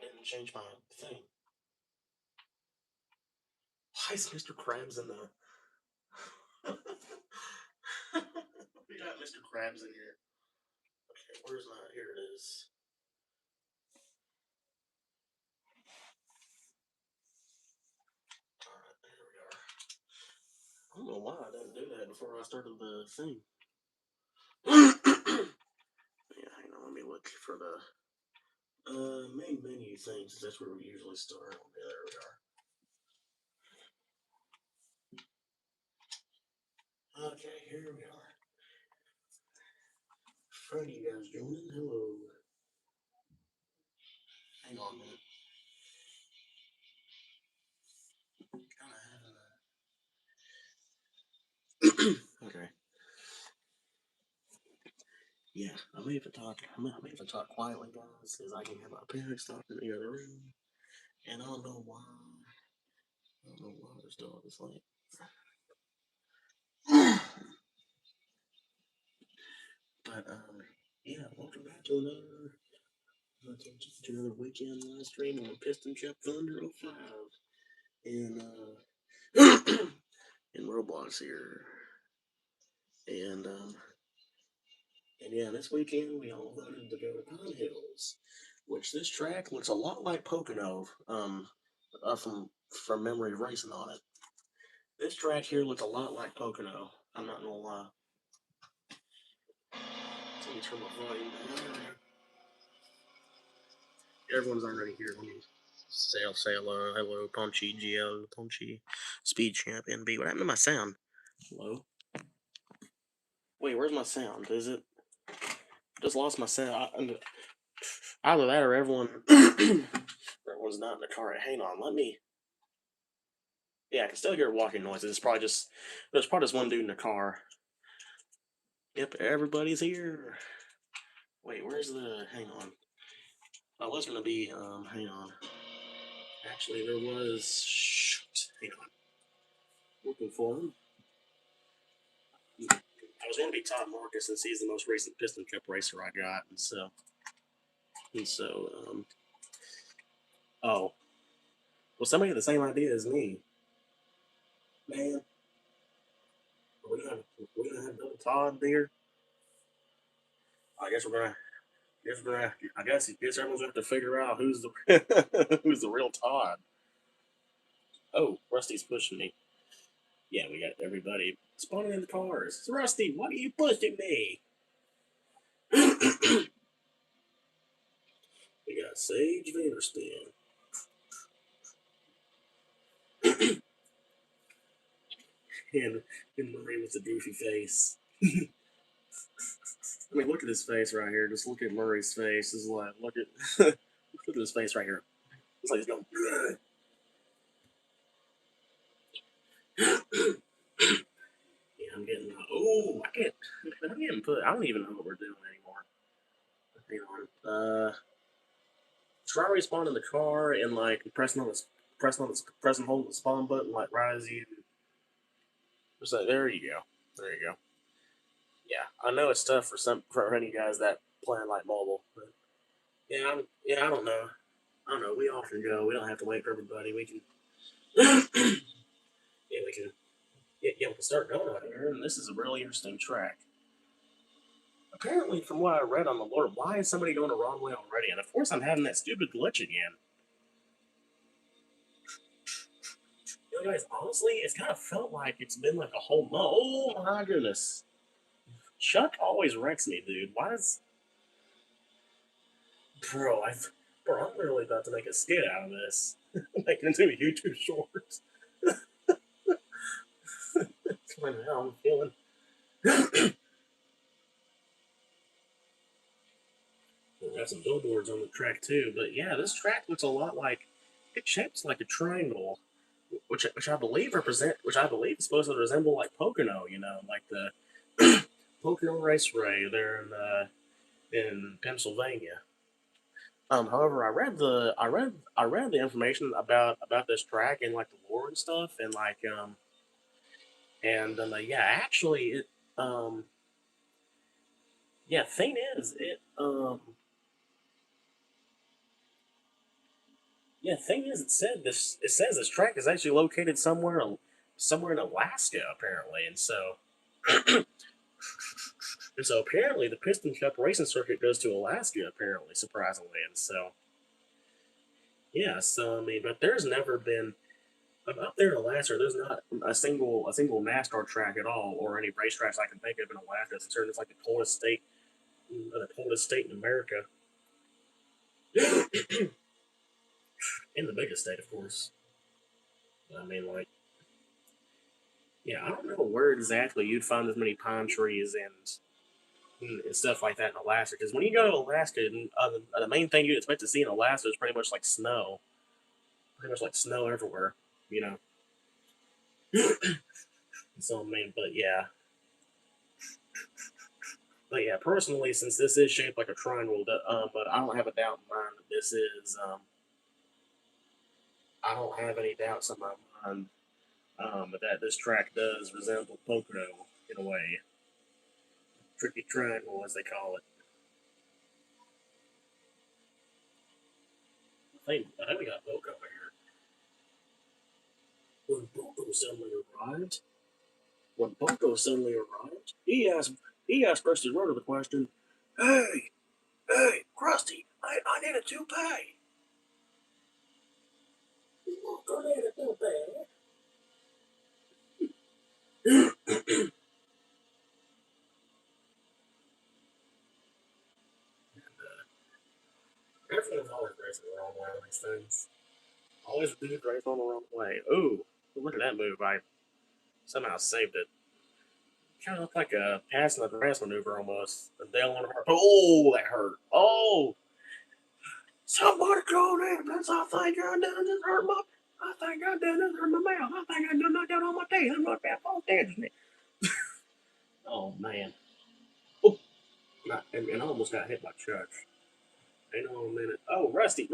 didn't change my thing. Why is Mr. Krabs in the... We got Mr. Krabs in here. Okay, where's my... Here it is. Alright, there we are. I don't know why I didn't do that before I started the thing. Yeah, hang on, let me look for the main menu things. That's where we usually start. Okay, there we are. Okay, here we are. Friday, you guys joining? Hello. Hang on a minute. Kind of having a... Okay. Yeah, I may have to talk quietly, guys, because I can hear my parents talking in the other room, and I don't know why. I don't know why they're still up this late. But yeah, welcome back to another weekend live stream on Piston Cup Thunder 05 in in Roblox here, and yeah, this weekend we all voted to go to Pinehills, which this track looks a lot like Pocono, from memory racing on it. This track here looks a lot like Pocono. I'm not gonna lie. Let me turn my volume down. Everyone's already here. Let me say hello, hello, Punchy, GL, Punchy, Speed Champ, NB. What happened to my sound? Hello? Wait, where's my sound? Is it? Just lost my sound. Either that or everyone's not in the car. Hang on, let me. Yeah, I can still hear walking noises. There's probably just one dude in the car. Yep, everybody's here. Wait, where's the? Hang on. I was gonna be. Hang on. Actually, there was. Shoot. Hang on. Looking for him. I was gonna be Todd Marcus since he's the most recent Piston Cup racer I got, and so. Oh. Well, somebody had the same idea as me. Man, we're gonna have another Todd there. I guess we're gonna. I guess everyone's gonna have to figure out who's the who's the real Todd. Oh, Rusty's pushing me. Yeah, we got everybody spawning in the cars. It's Rusty, why are you pushing me? We got Sage Vanderspan. and Murray with the goofy face. I mean, look at his face right here. Just look at Murray's face. It's like, look at his face right here. It's like he's going. Yeah, I'm getting. Oh, I can't. I'm getting put. I don't even know what we're doing anymore. Hang on. Try respawning the car and like pressing and holding the spawn button like right as you. Just like, there you go. There you go. Yeah, I know it's tough for any guys that playing like mobile, but I don't know. I don't know. We often go. We don't have to wait for everybody. We can. Yeah, we can. Yeah, we can start going out here, and this is a really interesting track. Apparently, from what I read on the Lord, why is somebody going the wrong way already? And of course, I'm having that stupid glitch again. You know, guys, honestly, it's kind of felt like it's been like a whole month. Oh my goodness. Chuck always wrecks me, dude. Why does... Bro, I'm literally about to make a skit out of this. Make it into a YouTube short. That's kind of how I'm feeling. We got some billboards on the track too, but yeah, this track looks a lot like... It shapes like a triangle, which I believe is supposed to resemble like Pocono, you know, like the Pocono Raceway there in Pennsylvania. However, I read the information about this track and like the lore and stuff, and like yeah, actually yeah, thing is thing is, it says this track is actually located somewhere in Alaska apparently, and so apparently the Piston Cup racing circuit goes to Alaska apparently, surprisingly, and so yeah, so I mean, but there's never been up there in Alaska. There's not a single NASCAR track at all, or any racetracks I can think of in Alaska. It's like the coldest state in America, and the biggest state, of course. I mean, like, yeah, I don't know where exactly you'd find as many pine trees and stuff like that in Alaska. Because when you go to Alaska, the main thing you'd expect to see in Alaska is pretty much like snow everywhere, you know. So I mean, but yeah, personally, since this is shaped like a triangle, but I don't have a doubt in mind that this is. I don't have any doubts in my mind that this track does resemble Pocono in a way. Tricky triangle, as they call it. I think we got Pocono here. When Poco suddenly arrived, he asked Krusty Rotor the question, "Hey, hey, Krusty, I need a toupee." I need a toupee. Everyone's always racing the wrong way on these things. Always dudes race on the wrong way. Ooh, look at that move. I somehow saved it. Kind of looked like a pass in the grass maneuver almost. The Dale on her. Oh, that hurt. Oh, somebody call an ambulance. I think I done just hurt my. I think I done just hurt my mouth. I think I done knocked out all my teeth. I'm like that false destiny. Oh man. Oh, and I almost got hit by Chuck. Hang on a minute. Oh, Rusty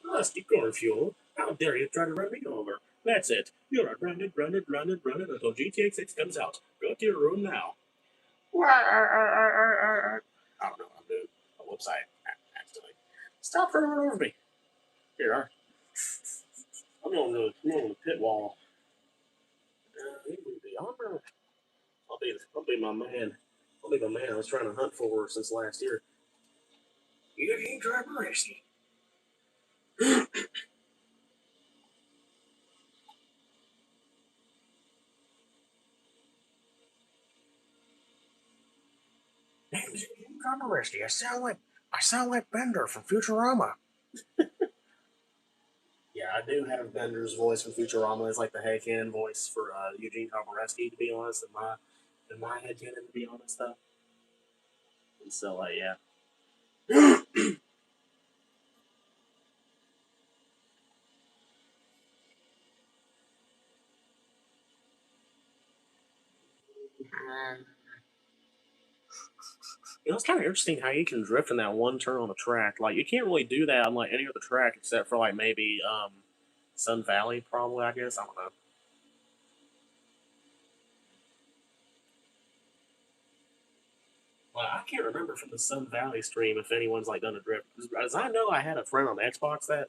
Cornfuel. How dare you try to run me over? That's it. You're run it until GTA 6 comes out. Go to your room now. I don't know what I'm doing. Oh, whoops, I accidentally. Stop running over me. Here, I'm on the pit wall. I'll be my man. I'll be my man I was trying to hunt for since last year. You ain't driver racing. Name's Driver Risky. I sound like Bender from Futurama. Yeah, I do have Bender's voice from Futurama. It's like the headcanon voice for Eugene Komareski, to be honest, in my headcanon, to be honest, though. And so, yeah. It's kind of interesting how you can drift in that one turn on the track. Like, you can't really do that on like any other track except for like maybe Sun Valley, probably. I guess I don't know. Well, I can't remember from the Sun Valley stream if anyone's like done a drift. As I know, I had a friend on Xbox that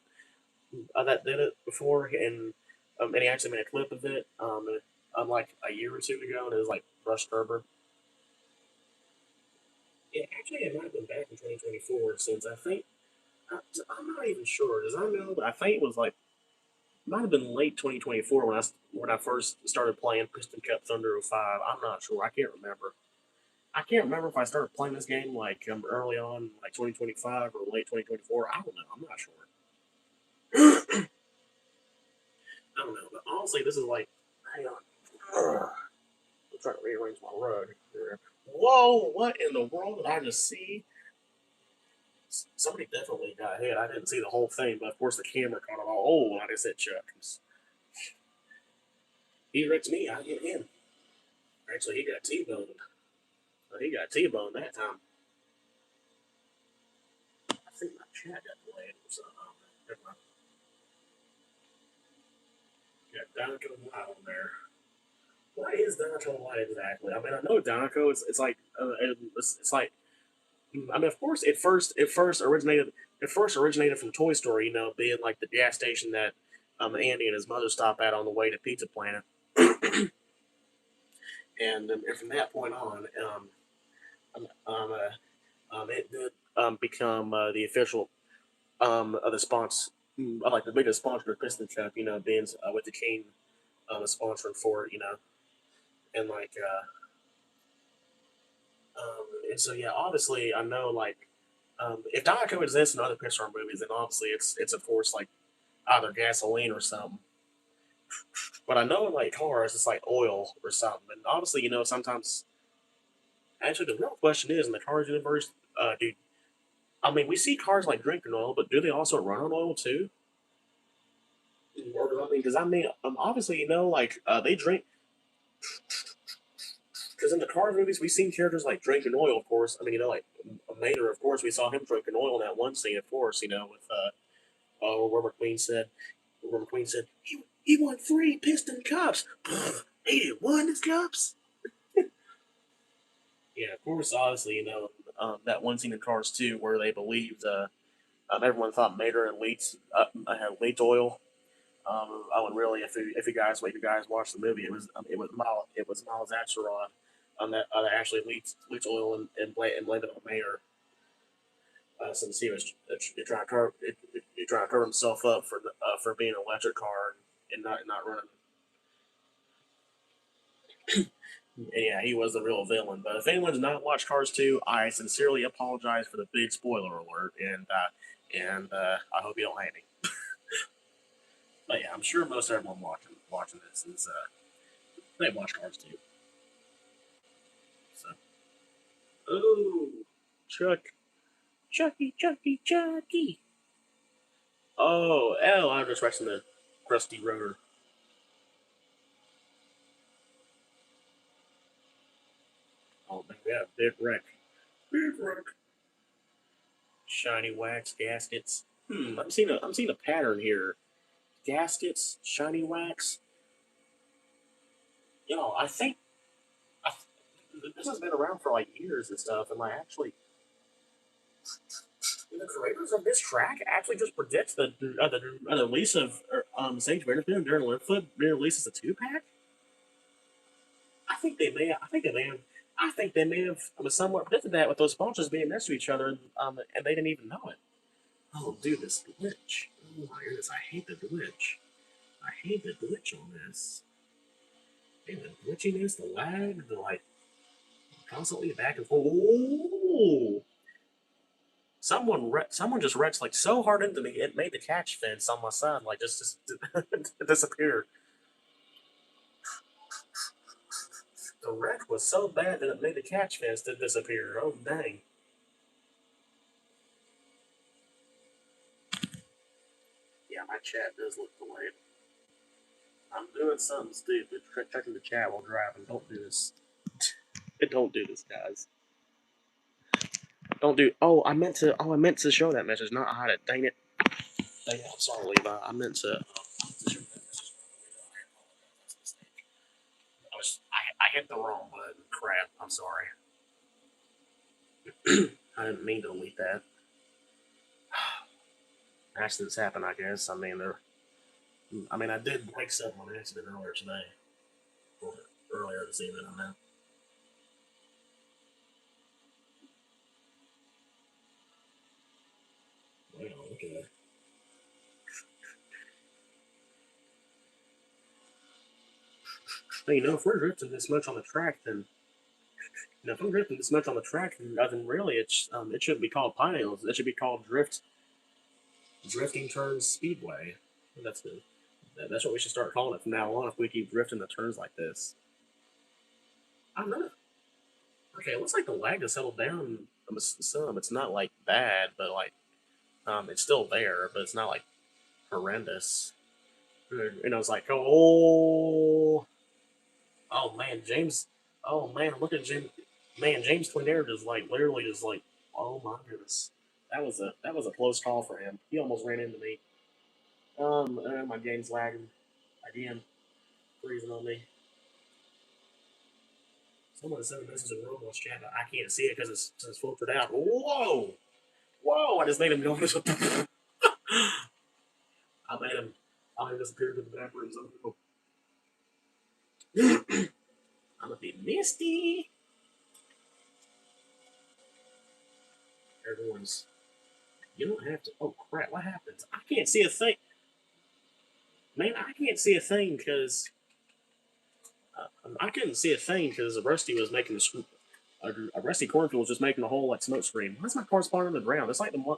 did it before, and he actually made a clip of it like a year or two ago, and it was like Rush Gerber. Yeah, actually, it might have been back in 2024 since I'm not even sure. Does I know? I think it was like might have been late 2024 when I first started playing Piston Cup Thunder '05. I'm not sure. I can't remember. I can't remember if I started playing this game like early on, like 2025 or late 2024. I don't know. I'm not sure. I don't know. But honestly, this is like, hang on. I'm trying to rearrange my rug here. Whoa! What in the world did I just see? Somebody definitely got hit. I didn't see the whole thing, but of course the camera caught it all. Oh, I just hit Chuck. He wrecked me. I hit him. Actually, he got T-boned. He got T-boned that time. I think my chat got delayed or something. Got Donaco Light on there. What is Donaco Light exactly? I mean, I know Donaco. It's like it's like. I mean, of course, it first originated. it first originated from Toy Story, you know, being like the gas station that Andy and his mother stop at on the way to Pizza Planet. And from that point on, it did become the official of the sponsor, like the biggest sponsor of Piston Cup, you know, being with the King sponsoring for it, you know, and like, and so yeah, obviously I know like if Diet exists in other Pixar movies, then obviously it's of course like either gasoline or something. But I know in like cars, it's like oil or something. And obviously, you know, sometimes actually the real question is in the cars universe, do I mean we see cars like drinking oil, but do they also run on oil too? Or do I mean, because I mean, obviously, you know, like they drink because in the car movies we've seen characters like drinking oil. Of course, I mean, you know, like Mater. Of course, we saw him drinking oil in that one scene. Of course, you know, with where McQueen said he won 3 Piston Cups. He didn't won his cups. Yeah, of course, obviously, you know, that one scene in Cars 2 where they believed everyone thought Mater and had leaked oil. I would really, if you guys watch the movie, it was Miles Axelrod that actually leaked oil and blamed it on Mater. Since he was trying to cover himself up for being an electric car and not running. And yeah, he was the real villain. But if anyone's not watched Cars 2, I sincerely apologize for the big spoiler alert, and I hope you don't hate me. But yeah, I'm sure most everyone watching this is they watch Cars 2. So oh, Chuck, Chucky. Oh, I'm just racing the crusty rotor. Oh man, yeah, big wreck. Big wreck. Shiny wax gaskets. I'm seeing a pattern here. Gaskets, shiny wax. You know, I, this has been around for like years and stuff, and like actually, the creators of this track actually just predicts the release of Sage Benefit during Liftfoot being released as a 2 pack. I think they may. I think they may have. I think they may have somewhat predicted that with those sponsors being next to each other, and they didn't even know it. Oh, dude, this glitch. Oh my goodness, I hate the glitch. I hate the glitch on this. And the glitchiness, the lag, the like constantly back and forth. Oh, someone just wrecked like so hard into me, it made the catch fence on my side like just disappear. The wreck was so bad that it made the catch fence to disappear. Oh dang! Yeah, my chat does look delayed. I'm doing something stupid. Checking the chat while driving. Don't do this. Don't do this, guys. Don't do. Oh, I meant to. Oh, I meant to show that message, not hide it. Dang it. Dang it. I'm sorry, Levi. I meant to show that message. I hit the wrong button. Crap. I'm sorry. I didn't mean to delete that. Accidents happen, I guess. I mean, I did break something on accident earlier today. Or earlier this evening, I meant. Wow, okay. Hey, you know, if we're drifting this much on the track, then if I'm drifting this much on the track, then really it shouldn't be called Pinehills. It should be called Drifting Turns Speedway. That's the that's what we should start calling it from now on if we keep drifting the turns like this. I don't know. Okay, it looks like the lag has settled down some. It's not like bad, but like it's still there, but it's not like horrendous. And I was like, oh man, James. Oh man, look at James. Man, James Twinair just like literally just like, oh my goodness, that was a close call for him. He almost ran into me. My game's lagging again, freezing on me. Someone sent a message in Roblox chat, but I can't see it because it's filtered out. Whoa, Whoa! I just made him go. I made him. I made him disappear to the back rooms. I'm gonna be Misty. Everyone's. You don't have to. Oh crap! What happens? I can't see a thing. Man, I can't see a thing because I couldn't see a thing because Rusty was making a Rusty Cornfield was just making a whole like smoke screen. Why's my car spawning on the ground? It's like the one.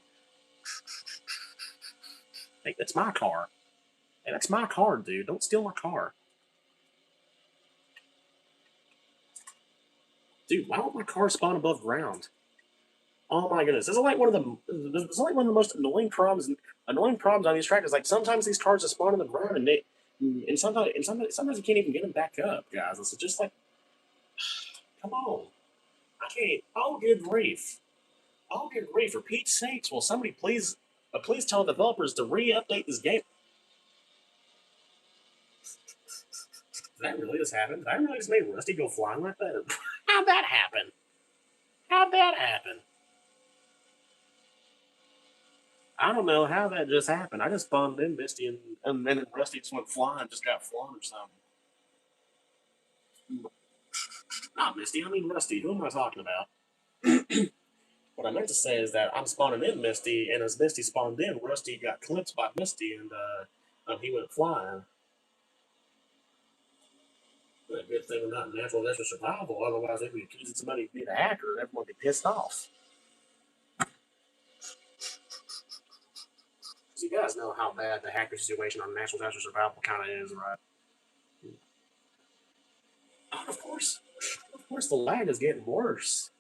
Hey, that's my car. Hey, that's my car, dude. Don't steal my car, dude. Why don't my car spawn above ground? Oh my goodness, this is like one of the most annoying problems on these tracks. Is like sometimes these cars just spawn on the ground and sometimes you can't even get them back up, guys. It's just like, come on, I can't. Oh good grief! Oh good grief! For Pete's sakes, will somebody please tell the developers to re-update this game? Did that really just happen? Did I really just make Rusty go flying like that? How'd that happen? How'd that happen? I don't know how that just happened. I just spawned in Misty and then Rusty just went flying, just got flown or something. Not Misty, I mean Rusty. Who am I talking about? What I meant to say is that I'm spawning in Misty, and as Misty spawned in, Rusty got clipped by Misty, and he went flying. But a good thing we're not in natural survival, otherwise they'd be accusing somebody of being a hacker, and everyone would be pissed off. So you guys know how bad the hacker situation on natural survival kind of is, right? And of course, the lag is getting worse.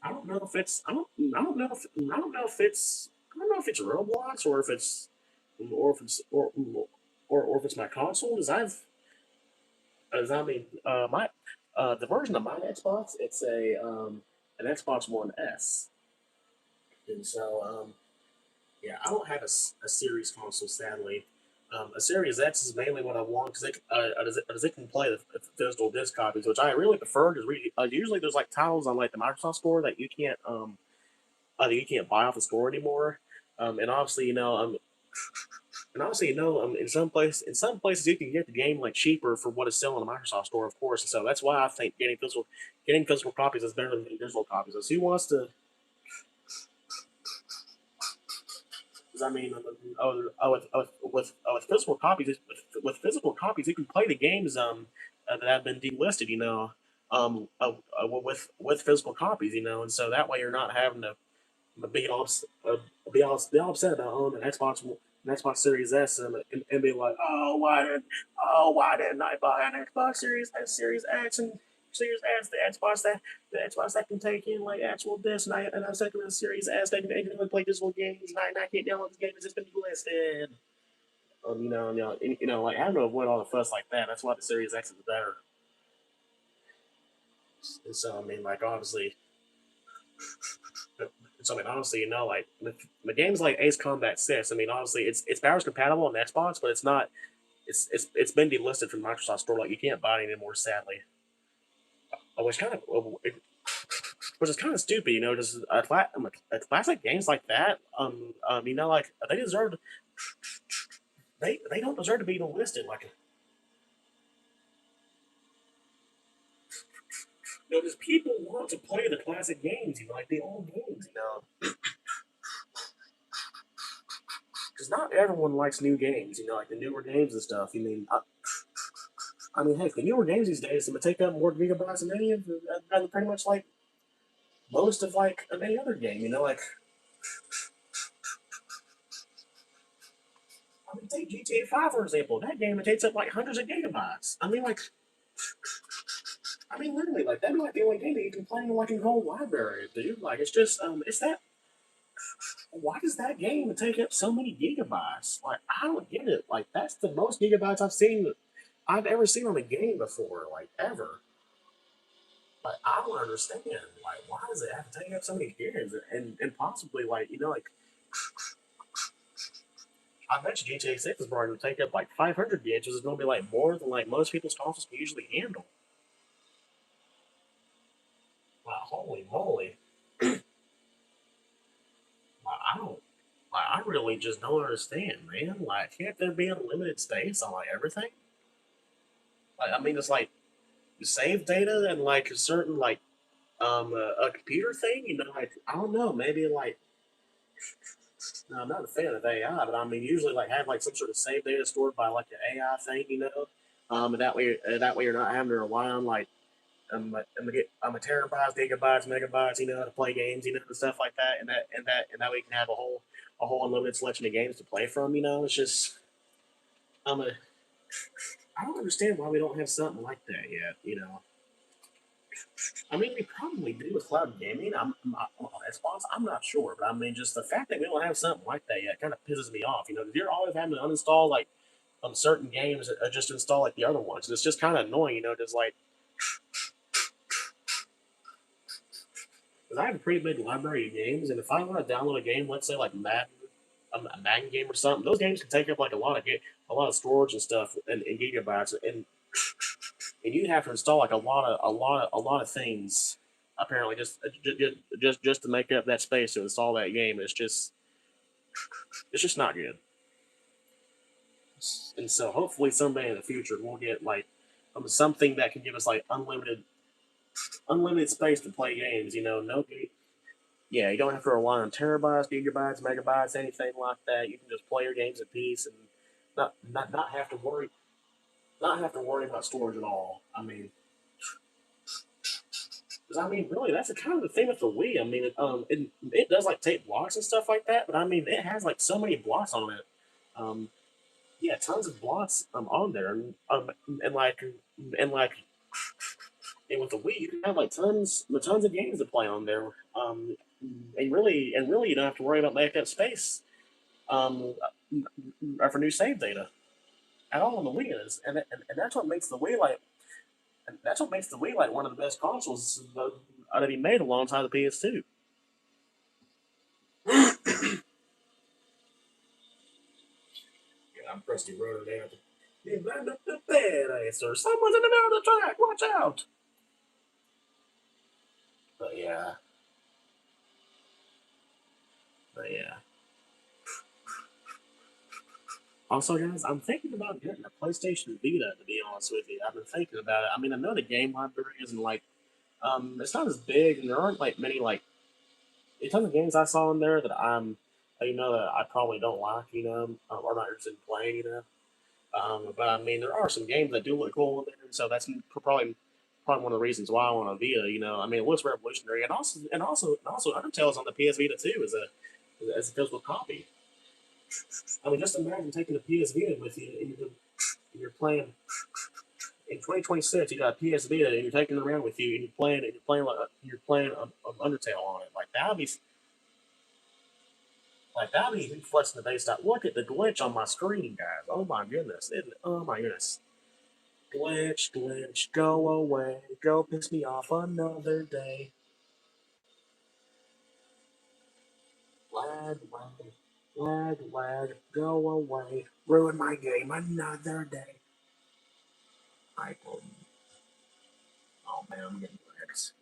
I don't know if it's Roblox or if it's my console. As I mean, my the version of my Xbox, it's an Xbox One S, and so yeah, I don't have a Series console, sadly. A Series X is mainly what I want because it can play the physical disc copies, which I really prefer because usually there's like titles on like the Microsoft Store that you can't buy off the store anymore. And obviously, in some places you can get the game like cheaper for what it's selling on the Microsoft Store, of course. And so that's why I think getting physical copies is better than getting digital copies. So who wants to? I mean, with physical copies, you can play the games that have been delisted. With physical copies, and so that way you're not having to be all be all upset about owning an Xbox Series S and be like, why didn't I buy an Xbox Series X and Series S, the Xbox that can take in like actual discs, and I'm second with the Series S that can only play digital games, and I can't download this game because it's been delisted. Like I don't know avoid all the fuss like that. That's why the Series X is better. And so I mean, like obviously, so I mean, honestly, like the games like Ace Combat 6. I mean, honestly, it's backwards compatible on Xbox, but it's not. It's been delisted from Microsoft Store. Like you can't buy it anymore, sadly. Which kind of which is kind of stupid, Just classic games like that. Like they don't deserve to be delisted. Like just people want to play the classic games, like the old games. Because not everyone likes new games, like the newer games and stuff. I mean, heck, the newer games these days, they take up more gigabytes than pretty much like most of like any other game. Like I mean, take GTA 5 for example. That game it takes up like hundreds of gigabytes. Literally, like that'd be like the only game that you can play in like a whole library, dude. Like it's just it's that. Why does that game take up so many gigabytes? Like I don't get it. Like that's the most gigabytes I've ever seen on a game before, like ever. Like I don't understand. Like why does it have to take up so many gigs and possibly like like I bet you GTA 6 is probably going to take up like 500 gigs, which is going to be like more than like most people's consoles can usually handle. Wow, holy moly! really just don't understand, man. Like, can't there be unlimited space on like everything? Like, I mean, it's like you save data and like a certain like a computer thing. You know, like I don't know, maybe like no, I'm not a fan of AI, but I mean, usually like have like some sort of save data stored by like an AI thing, you know. And that way you're not having to rely on like I'm a terabytes, gigabytes, megabytes, you know, to play games, you know, and stuff like that, and that way you can have a whole unlimited selection of games to play from, you know. It's just I'm a I don't understand why we don't have something like that yet, you know. I mean, we probably do with cloud gaming. On Xbox. I'm not sure, but I mean, just the fact that we don't have something like that yet kind of pisses me off. You know, 'cause you're always having to uninstall like certain games, just install like the other ones. And it's just kind of annoying, you know, just like because I have a pretty big library of games, and if I want to download a game, let's say like Madden, a Madden game or something, those games can take up like a lot of storage and stuff and gigabytes, and you have to install like a lot of things apparently just to make up that space to install that game. It's just not good. And so hopefully someday in the future we'll get like something that can give us like unlimited space to play games. You know, no yeah, you don't have to rely on terabytes, gigabytes, megabytes, anything like that. You can just play your games in peace and not have to worry about storage at all. I mean, because I mean, really, that's the kind of the thing with the Wii. I mean, it does like take blocks and stuff like that, but I mean, it has like so many blocks on it. Um, yeah, tons of blocks on there, and like and like and with the Wii, you can have like tons of games to play on there. And really, you don't have to worry about making up space for new save data at all on the Wii is, and that's what makes the Wii like one of the best consoles to be made alongside the PS2. Yeah, I'm Krusty Road now. You land up the bed, sir. Someone's in the middle of the track. Watch out! But yeah, but yeah. Also, guys, I'm thinking about getting a PlayStation Vita. To be honest with you, I've been thinking about it. I mean, I know the game library isn't like it's not as big, and there aren't like many like a ton of games I saw in there that you know, that I probably don't like, you know, or not interested in playing, you know. But I mean, there are some games that do look cool in there, so that's probably one of the reasons why I want a Vita. You know, I mean, it looks revolutionary, and also Undertale's on the PS Vita too, as a physical copy. I mean, just imagine taking a PS Vita with you, and you're playing in 2026. You got a PS Vita, and you're taking it around with you, and you're playing Undertale on it. Like that'd be flexing the base. Look at the glitch on my screen, guys. Oh my goodness! Oh my goodness! Glitch, glitch, go away. Go piss me off another day. Lag, lag, lag, lag, go away. Ruin my game another day. I will. Oh man, I'm getting lags.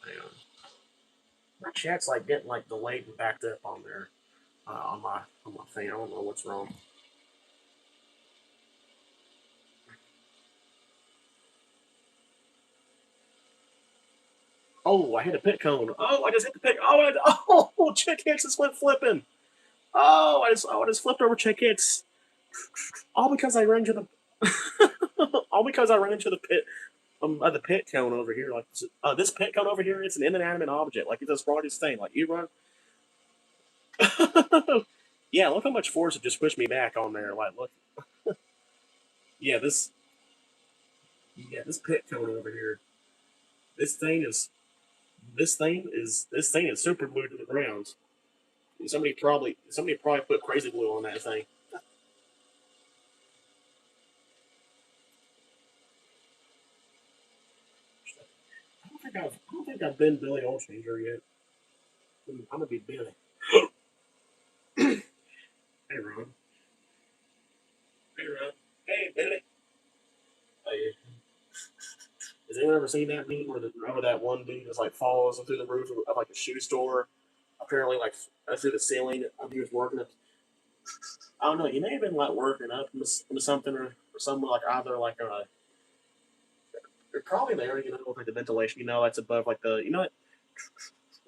Hang on. My chat's like getting like delayed and backed up on there on my thing. I don't know what's wrong. Oh, I hit a pit cone. Oh, I just hit the pit. Oh, chick hits just went flipping. I just flipped over chick hits. All because I ran into all because I ran into the pit cone over here. Like this pit cone over here, it's an inanimate object. Like it's the strongest thing. Like you run. Yeah, look how much force it just pushed me back on there. Like look, yeah, this pit cone over here. This thing is this thing is super glued to the ground. Somebody probably put crazy glue on that thing. I don't think I've been Billy Oldchanger yet. I'm gonna be Billy. Hey Ron. Hey Ron. Hey Billy. Hey. Has anyone ever seen that meme where remember that one dude just like falls through the roof of like a shoe store? Apparently, like through the ceiling. He was working. I don't know. He may have been like working up into something or something like either like probably there. You know, with like the ventilation. You know, that's above like the you know.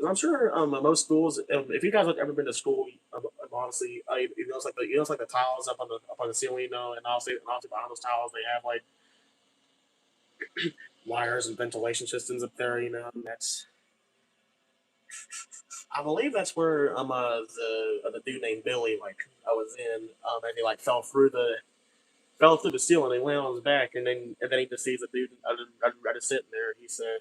I'm sure most schools. If you guys have ever been to school, honestly, you know it's like the tiles up on the ceiling. You know, and obviously behind those tiles they have like wires and ventilation systems up there. You know, and that's I believe that's where the dude named Billy like I was in and he like fell through the ceiling and landed on his back and then he just sees a dude I just sitting there. He said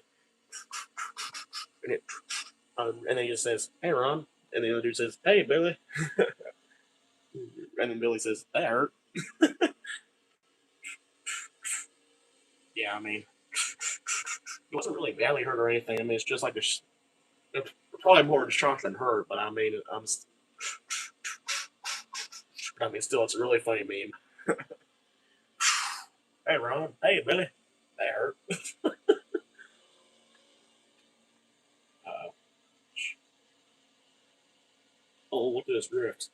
and, and then he just says, "Hey Ron," and the other dude says, "Hey Billy," and then Billy says, "That hurt." Yeah, I mean, it wasn't really badly hurt or anything. I mean, it's just like it's probably more shock than hurt, but I mean, still, it's a really funny meme. Hey Ron, hey Billy, that hurt. Uh, oh, look at this drift.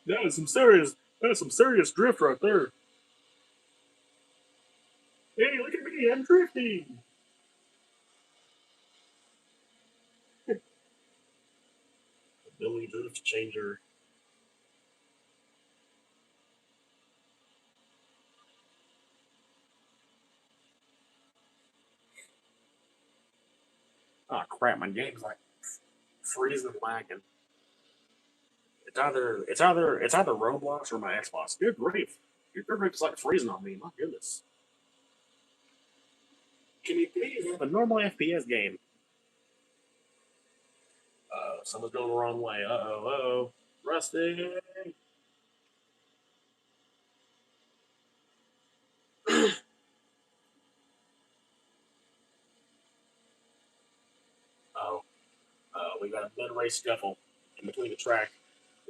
That is some serious drift right there. Hey, look at me, I'm drifting. Billy drift changer. Oh crap, my game's like freezing and lagging. It's either Roblox or my Xbox. Good grief. Your grief is like freezing on me. My goodness. Can you please have a normal FPS game? Someone's going the wrong way. Uh oh. Rusty. Oh, we got a mid race scuffle in between the track.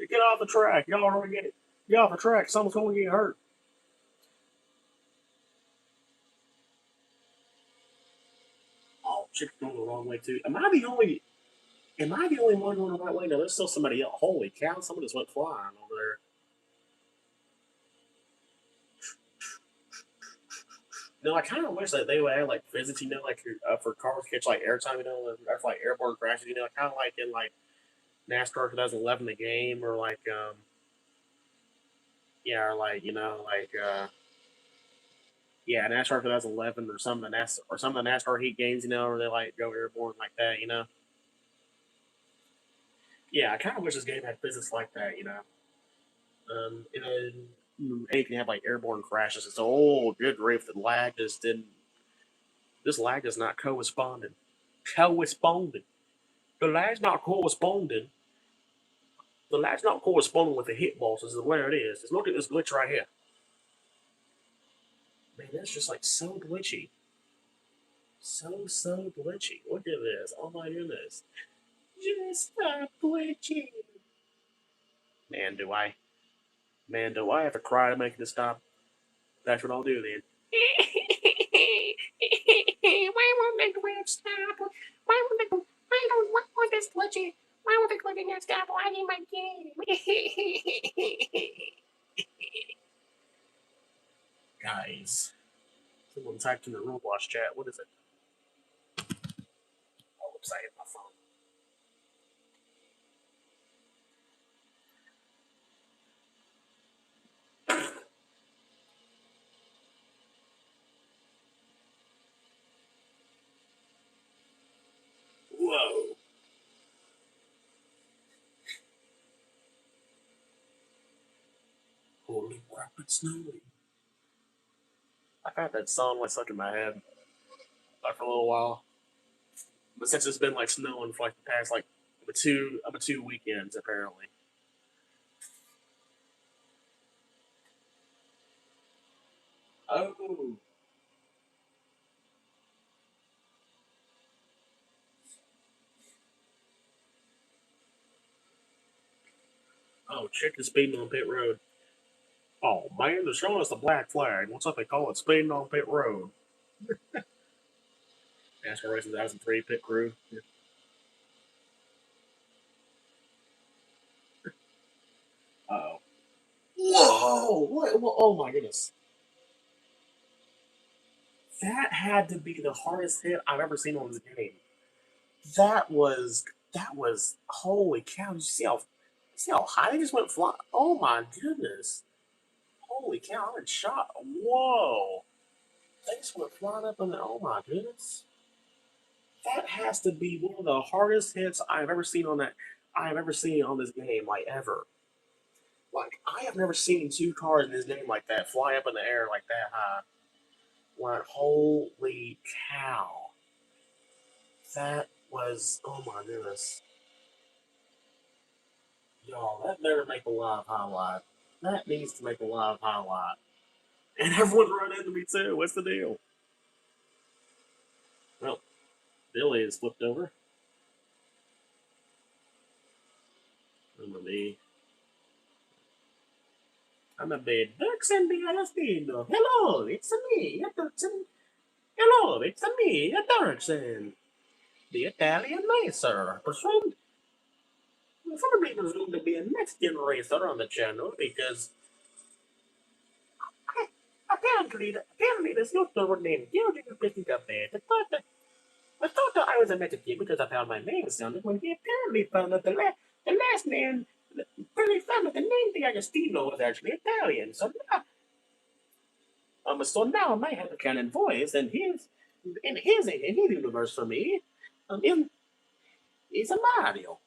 Get off the track. Y'all are gonna get it. Get off the track. Someone's gonna get hurt. Oh, chick's going the wrong way too. Am I the only one going the right way? No, there's still somebody else. Holy cow, someone just went flying over there. No, I kind of wish that they would add like physics, you know, like for cars catch like airtime, you know, after like airborne crashes, you know, kind of like in like NASCAR 2011, the game, or like yeah, or like you know, like yeah, NASCAR 2011, or some of the NASCAR heat games, you know, where they like go airborne like that, you know. Yeah, I kind of wish this game had physics like that, you know. And you can have like airborne crashes. It's oh, good grief, the lag just didn't. This lag is not corresponding. Corresponding. The lag's not corresponding. The lag's not corresponding with the hitboxes is where it is. Just look at this glitch right here. Man, that's just like so glitchy. So glitchy. Look at this. Oh my goodness. Just stop glitching. Man, do I man, do I have to cry to make this stop? That's what I'll do then. Why won't the glitch stop? Why won't this glitchy? Why won't the glitching not stop? I need my game. Guys, someone typed in the Roblox chat. What is it? Oh, oops, I hit my phone. Whoa. Holy crap, it's snowing. I've had that song like stuck in my head like for a little while. But since it's been like snowing for like the past like two weekends apparently. Oh. Oh, chick is speeding on pit road. Oh man, they're showing us the black flag. What's up? They call it speeding on pit road. NASCAR Racing 2003 pit crew. Yeah. Uh-oh. Whoa! What? Oh my goodness. That had to be the hardest hit I've ever seen on this game. That was that was holy cow! Did you see how high they just went flying? Oh my goodness! Holy cow! I'm in shock. Whoa! They just went flying up in the. Oh my goodness! That has to be one of the hardest hits I've ever seen on that. I have ever seen on this game, like ever. Like I have never seen two cars in this game like that fly up in the air like that high. Like holy cow! That was oh my goodness. Y'all, that better make a live highlight. That needs to make a live highlight. And everyone's running into me too. What's the deal? Well, Billy is flipped over. I'm gonna be. I'm a bit Ducks and the Alastino. Hello, it's me, Duxon. Hello, it's me, Duxon. The Italian racer. Probably presumed to be a next gen racer on the channel because apparently there's no third named George in the Piston Cup Thunder. I thought that I was a Mexican because I found my name sounded when he apparently found that the last name, apparently found that the name D'Agostino was actually Italian. So now I might have a canon voice, and in his universe for me, is a Mario.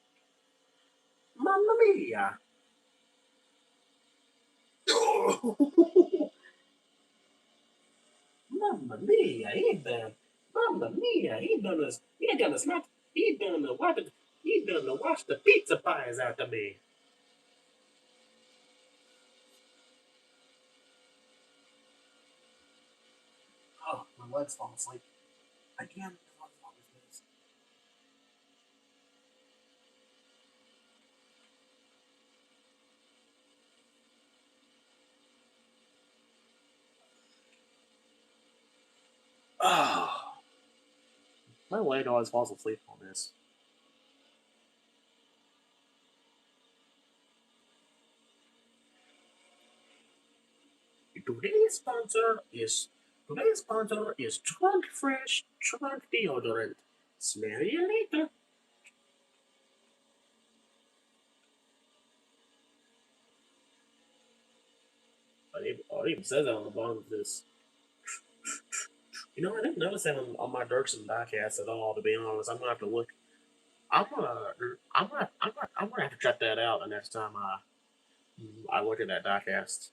Mamma mia! Mamma mia! Mamma mia! He done a snap. He done to wash the pizza pies out of me. Oh, my legs fall asleep. I can't. Oh, my leg always falls asleep on this. Today's sponsor is today's sponsor is Trunk Fresh Trunk Deodorant. Smell you later. It even says that on the bottom of this. I didn't notice that on my Dirksen diecast at all. To be honest, I'm gonna have to look. I'm gonna have to check that out the next time I look at that diecast.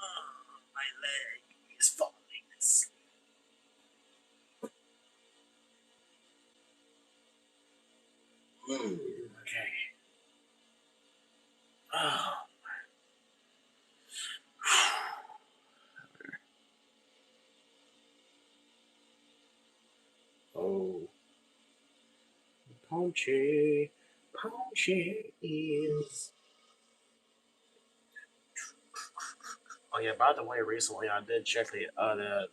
Oh, my leg is falling asleep. Okay. Oh. Oh. Punchy. Punchy is. Oh yeah. By the way, recently I did check the order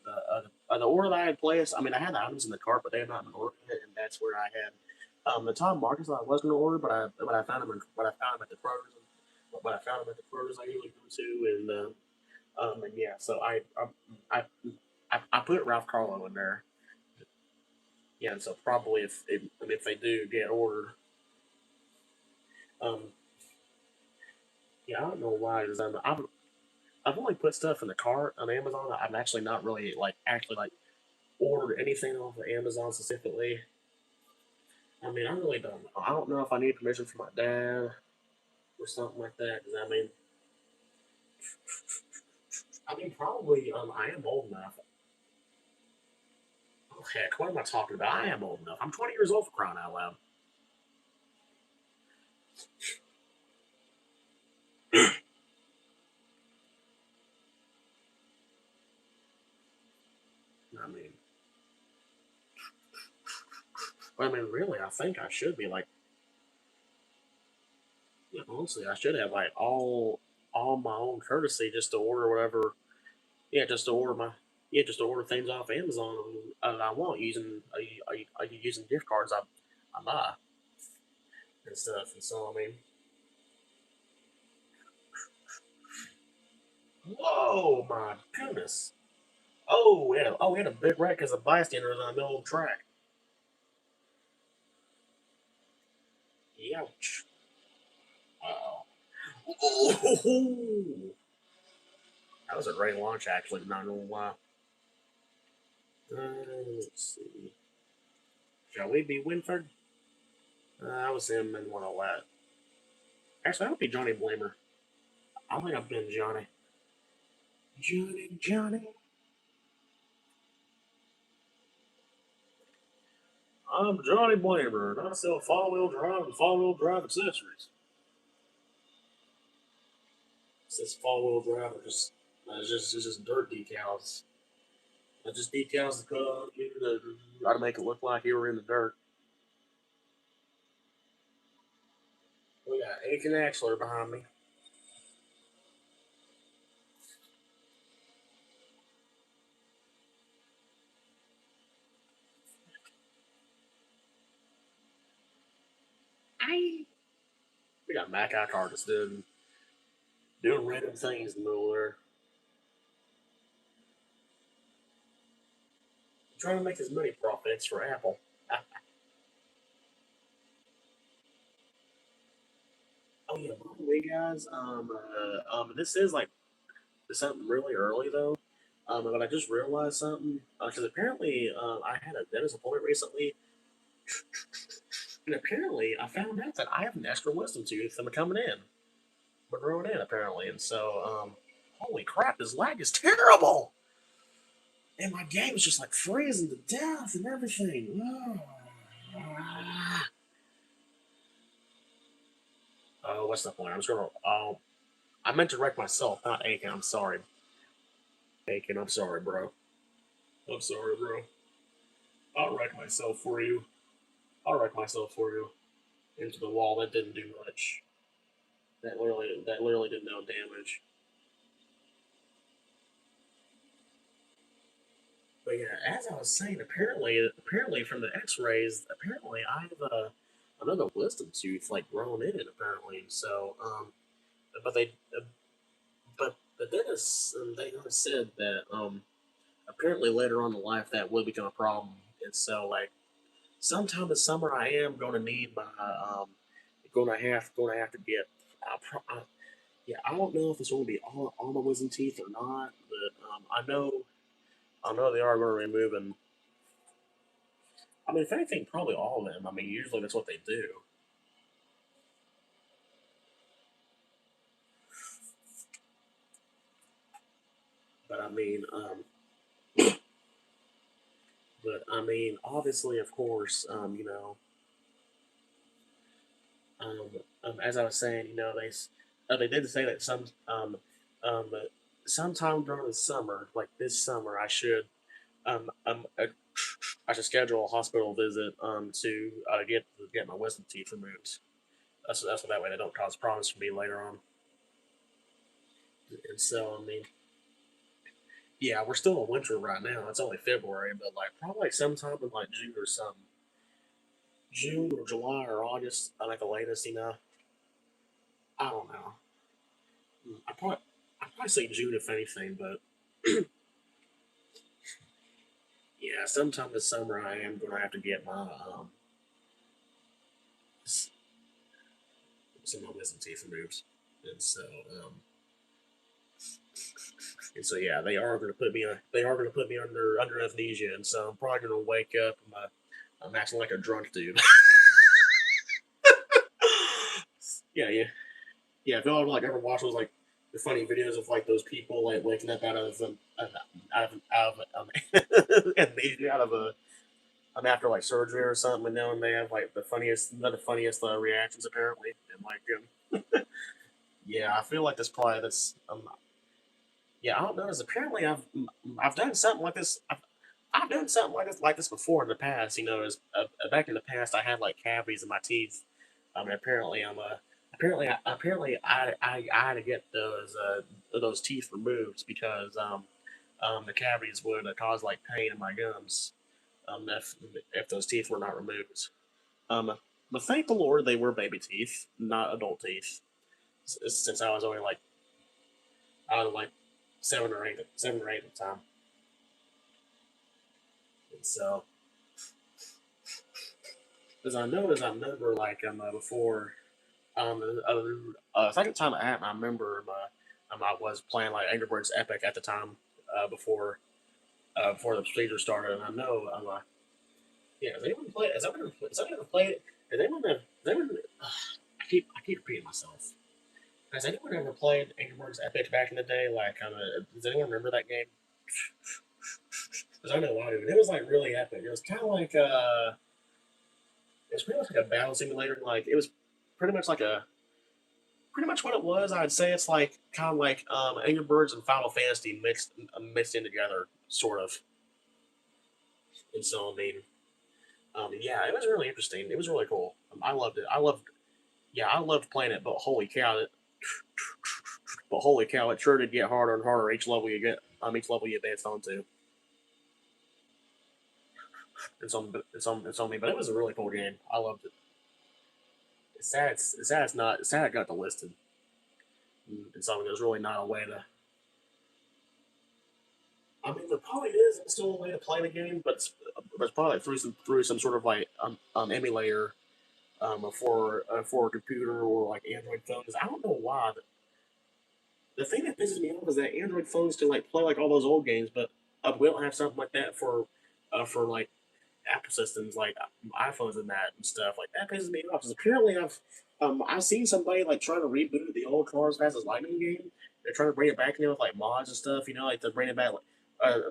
that I had placed. I mean, I had the items in the cart, but they had not been ordered yet, and that's where I had the Tom Marcus that I was going to order, but I found them at the Kroger's. But I found them at the Kroger's I usually go to, and yeah, so I I put Ralph Carlo in there. Yeah, and so probably if they do get ordered, um, yeah, I don't know why. Because I've only put stuff in the cart on Amazon. I've actually not really actually ordered anything off of Amazon specifically. I mean, I really don't know. I don't know if I need permission from my dad or something like that. Because I mean, probably I am old enough. Oh heck, what am I talking about? I am old enough. I'm 20 years old for crying out loud. I mean, really, I think I should be like Yeah, honestly, I should have like all my own courtesy just to order whatever. Yeah, just to order my just to order things off Amazon that I want using gift cards I buy and stuff. And so I mean, whoa, my goodness! We had a big wreck because a bystander was in the middle of the track. Ouch! Oh, that was a great launch, actually. Not gonna lie. Let's see. Shall we be Winford? I was him in one of that. Actually, I would be Johnny Blamer. I think I've been Johnny. Johnny. I'm Johnny Blamer, and I sell four-wheel drive and four-wheel drive accessories. It says four-wheel drive, it's just dirt decals. It just decals the car, try to make it look like you were in the dirt. We got Aiken Axler behind me. We got Mac Icardus doing random things in the middle there. Trying to make as many profits for Apple. Oh yeah, by the way, guys, this is like something really early though. But I just realized something because apparently I had a dentist appointment recently, and apparently I found out that I have an extra wisdom tooth. I'm coming in, we're growing in apparently, and so holy crap, this lag is terrible, and my game is just like freezing to death and everything. Oh, what's the point? I'm just gonna. Oh, I meant to wreck myself, not Aiken. I'm sorry, Aiken. I'm sorry, bro. I'm sorry, bro. I'll wreck myself for you. I'll wreck myself for you into the wall. That didn't do much. That literally did no damage. But yeah, as I was saying, apparently from the X-rays, apparently I have another wisdom tooth like grown in it. Apparently, so but but the dentist they said that apparently later on in life that will become a problem, and so like sometime this summer I am going to need my going to have to get. Yeah, I don't know if it's going to be all my wisdom teeth or not, but I know they are going to remove them. I mean, if anything, probably all of them. I mean, usually that's what they do. But I mean, obviously, of course, as I was saying, they did say that um, sometime during the summer, like this summer, um, um, uh, I should schedule a hospital visit to get my wisdom teeth removed. That's what that way they don't cause problems for me later on. And so I mean, yeah, we're still in winter right now. It's only February, but like probably sometime in like June or something, June or July or August, I like the latest. I don't know. I probably say June if anything, but yeah, sometime this summer I am going to have to get my some of my wisdom teeth removed, and um, so yeah, they are going to put me under anesthesia, and so I'm probably going to wake up and I'm acting like a drunk dude. Yeah, yeah. Yeah, if y'all like ever watch those like the funny videos of like those people like waking up out of a after like surgery or something, and then they have like the funniest reactions apparently, and like yeah, I feel like that's yeah, I don't know. Apparently I've done something like this. I've done something like this before in the past. Back in the past I had like cavities in my teeth. I mean, apparently apparently I had to get those teeth removed because the cavities would cause like pain in my gums if those teeth were not removed. Um, but thank the Lord they were baby teeth, not adult teeth. Since I was only like I was like 7 or 8 at the time, and so as I remember like before second time I had, I remember I was playing like Angry Birds Epic at the time before the procedure started, and I know yeah. Has anyone played? Has anyone ever played it? Has anyone ever? Has anyone, I keep repeating myself. Has anyone ever played Angry Birds Epic back in the day? Like, does anyone remember that game? Because I know I do. And it was like really epic. It was kind of like it was pretty much like a battle simulator. Like it was pretty much like a pretty much what it was. I'd say it's like kind of like Angry Birds and Final Fantasy mixed in together, sort of. And so I mean, yeah, it was really interesting. It was really cool. I loved it. I loved playing it. But holy cow, it sure did get harder and harder each level you advanced onto. It's on me, but it was a really cool game. I loved it. It's sad it got delisted. And something there's really not a way to. I mean, there probably is still a way to play the game, but it's probably through some sort of like emulator for a computer or like Android phones. I don't know why. The thing that pisses me off is that Android phones can like play like all those old games, but we don't have something like that for like Apple systems like iPhones and that and stuff. Like that pisses me off because apparently I've seen somebody like trying to reboot the old Cars Fast as Lightning game. They're trying to bring it back, with like mods and stuff. Like they're bringing it back, like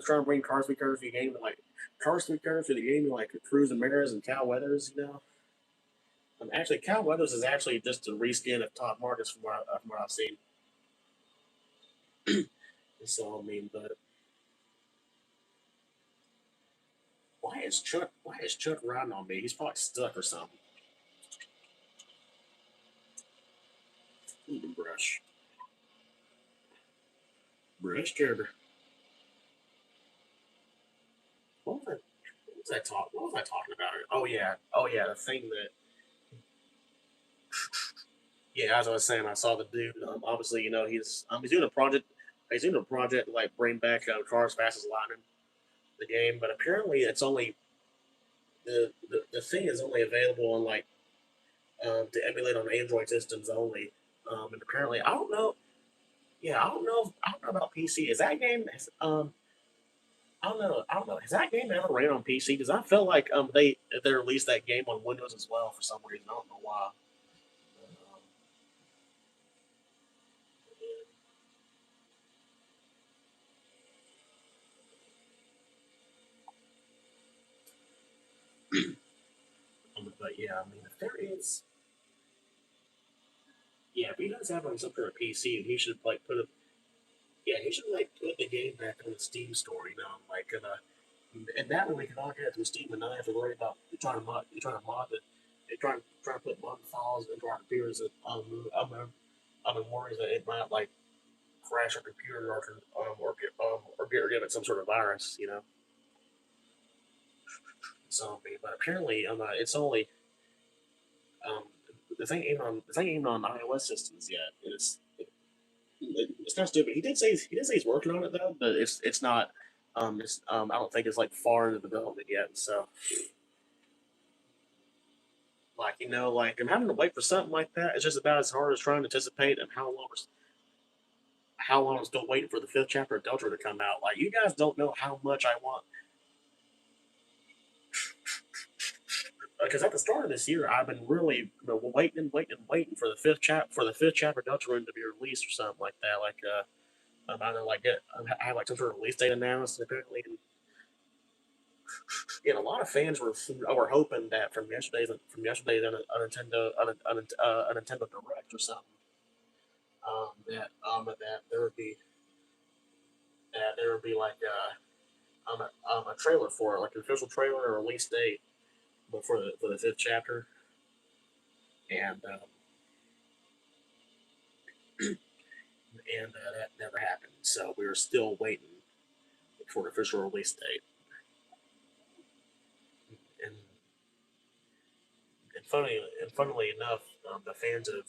trying to bring Cars 3 Curves to the game, like Cars 3 Curves to the game, like Cruz and Mares and Cal Weathers. Actually, Cal Weathers is actually just a reskin of Todd Marcus from what I've seen. So I mean, but why is Chuck riding on me? He's probably stuck or something. Brush. Brush Gerber. What was I talking about? Oh yeah, the thing that yeah, as I was saying, I saw the dude. Obviously, he's doing a project. He's doing a project to like bring back Cars Fast as Lightning, the game. But apparently, it's only the thing is only available on like to emulate on Android systems only. And apparently, I don't know. Yeah, I don't know about PC. Is that game? I don't know. I don't know. Has that game ever ran on PC? Because I felt like they released that game on Windows as well for some reason. I don't know why. But yeah, I mean, if there is, yeah, if he does have like some sort of PC, he should like he should like put the game back on the Steam store. And that way we can all get it through Steam and not have to worry about trying to mod it, trying to put mod files into our computers. That I'm worried that it might like crash our computer or give it some sort of virus. So, but apparently, it's only um, the thing ain't on iOS systems yet. It's not stupid. He did say he's working on it though, but it's not. I don't think it's like far into development yet. So, like like I'm having to wait for something like that. It's just about as hard as trying to anticipate and how long I'm still waiting for the fifth chapter of Delta to come out. Like you guys don't know how much I want because at the start of this year, I've been really waiting for the fifth chapter Delta Rune to be released or something like that. Like I don't like it. I have like some sort of release date announced apparently, and a lot of fans were hoping that from yesterday's a Nintendo Direct or something that there would be like a trailer for it, like an official trailer or release date, but for the fifth chapter, and and that never happened. So we were still waiting for an official release date. And funnily enough, the fans of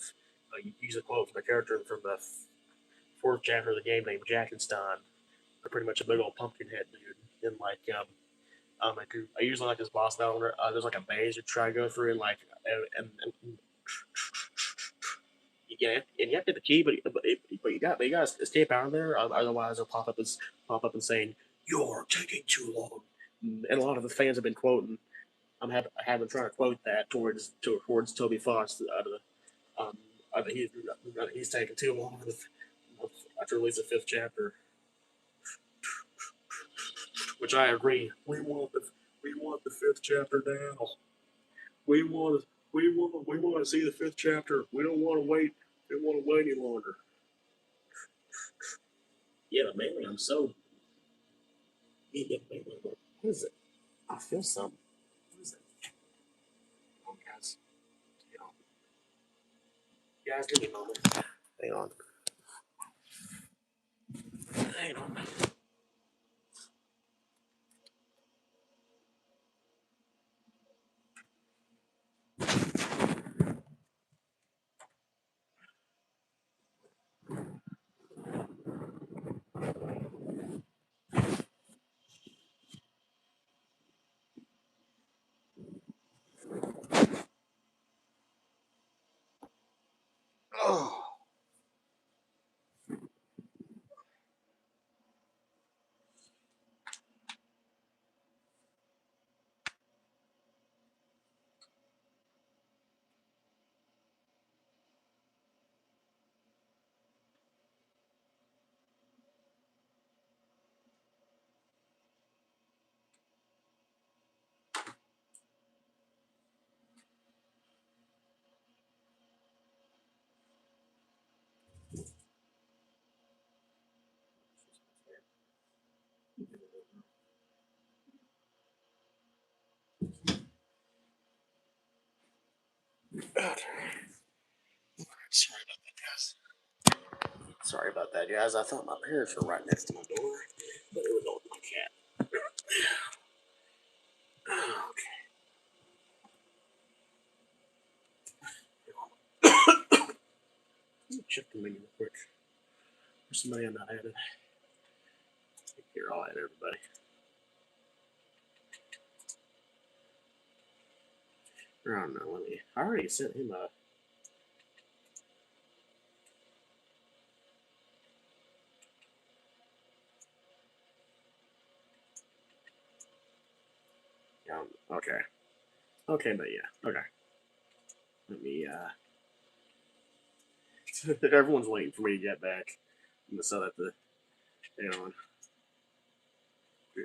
use a quote from a character from the fourth chapter of the game named Jackenstein. They're pretty much a big old pumpkin head dude. And like I usually like this boss battle. There's like a maze you try to go through, and like and you get and you have to get the key, but you got to escape out of there. Otherwise, they'll pop up and saying you're taking too long. And a lot of the fans have been quoting. I have been trying to quote that towards Toby Fox out of the he's taking too long after release the fifth chapter, which I agree. We want the fifth chapter now. We want we want to see the fifth chapter. We don't want to wait. We don't want to wait any longer. Yeah, but mainly I'm so. Yeah, mainly, what is it? I feel something. What is it? Oh, guys, hang on. Guys, give me a moment. Hang on. Hang on. Oh. Okay. Sorry about that, guys. Sorry about that, guys. I thought my parents were right next to my door, but it was only my cat. Okay. Check the menu real quick. There's somebody I'm not added. Here, I'll add everybody. I don't know. I already sent him a. Okay. Okay, but yeah. Okay. Let me. Everyone's waiting for me to get back. I'm gonna set up the. Hang on.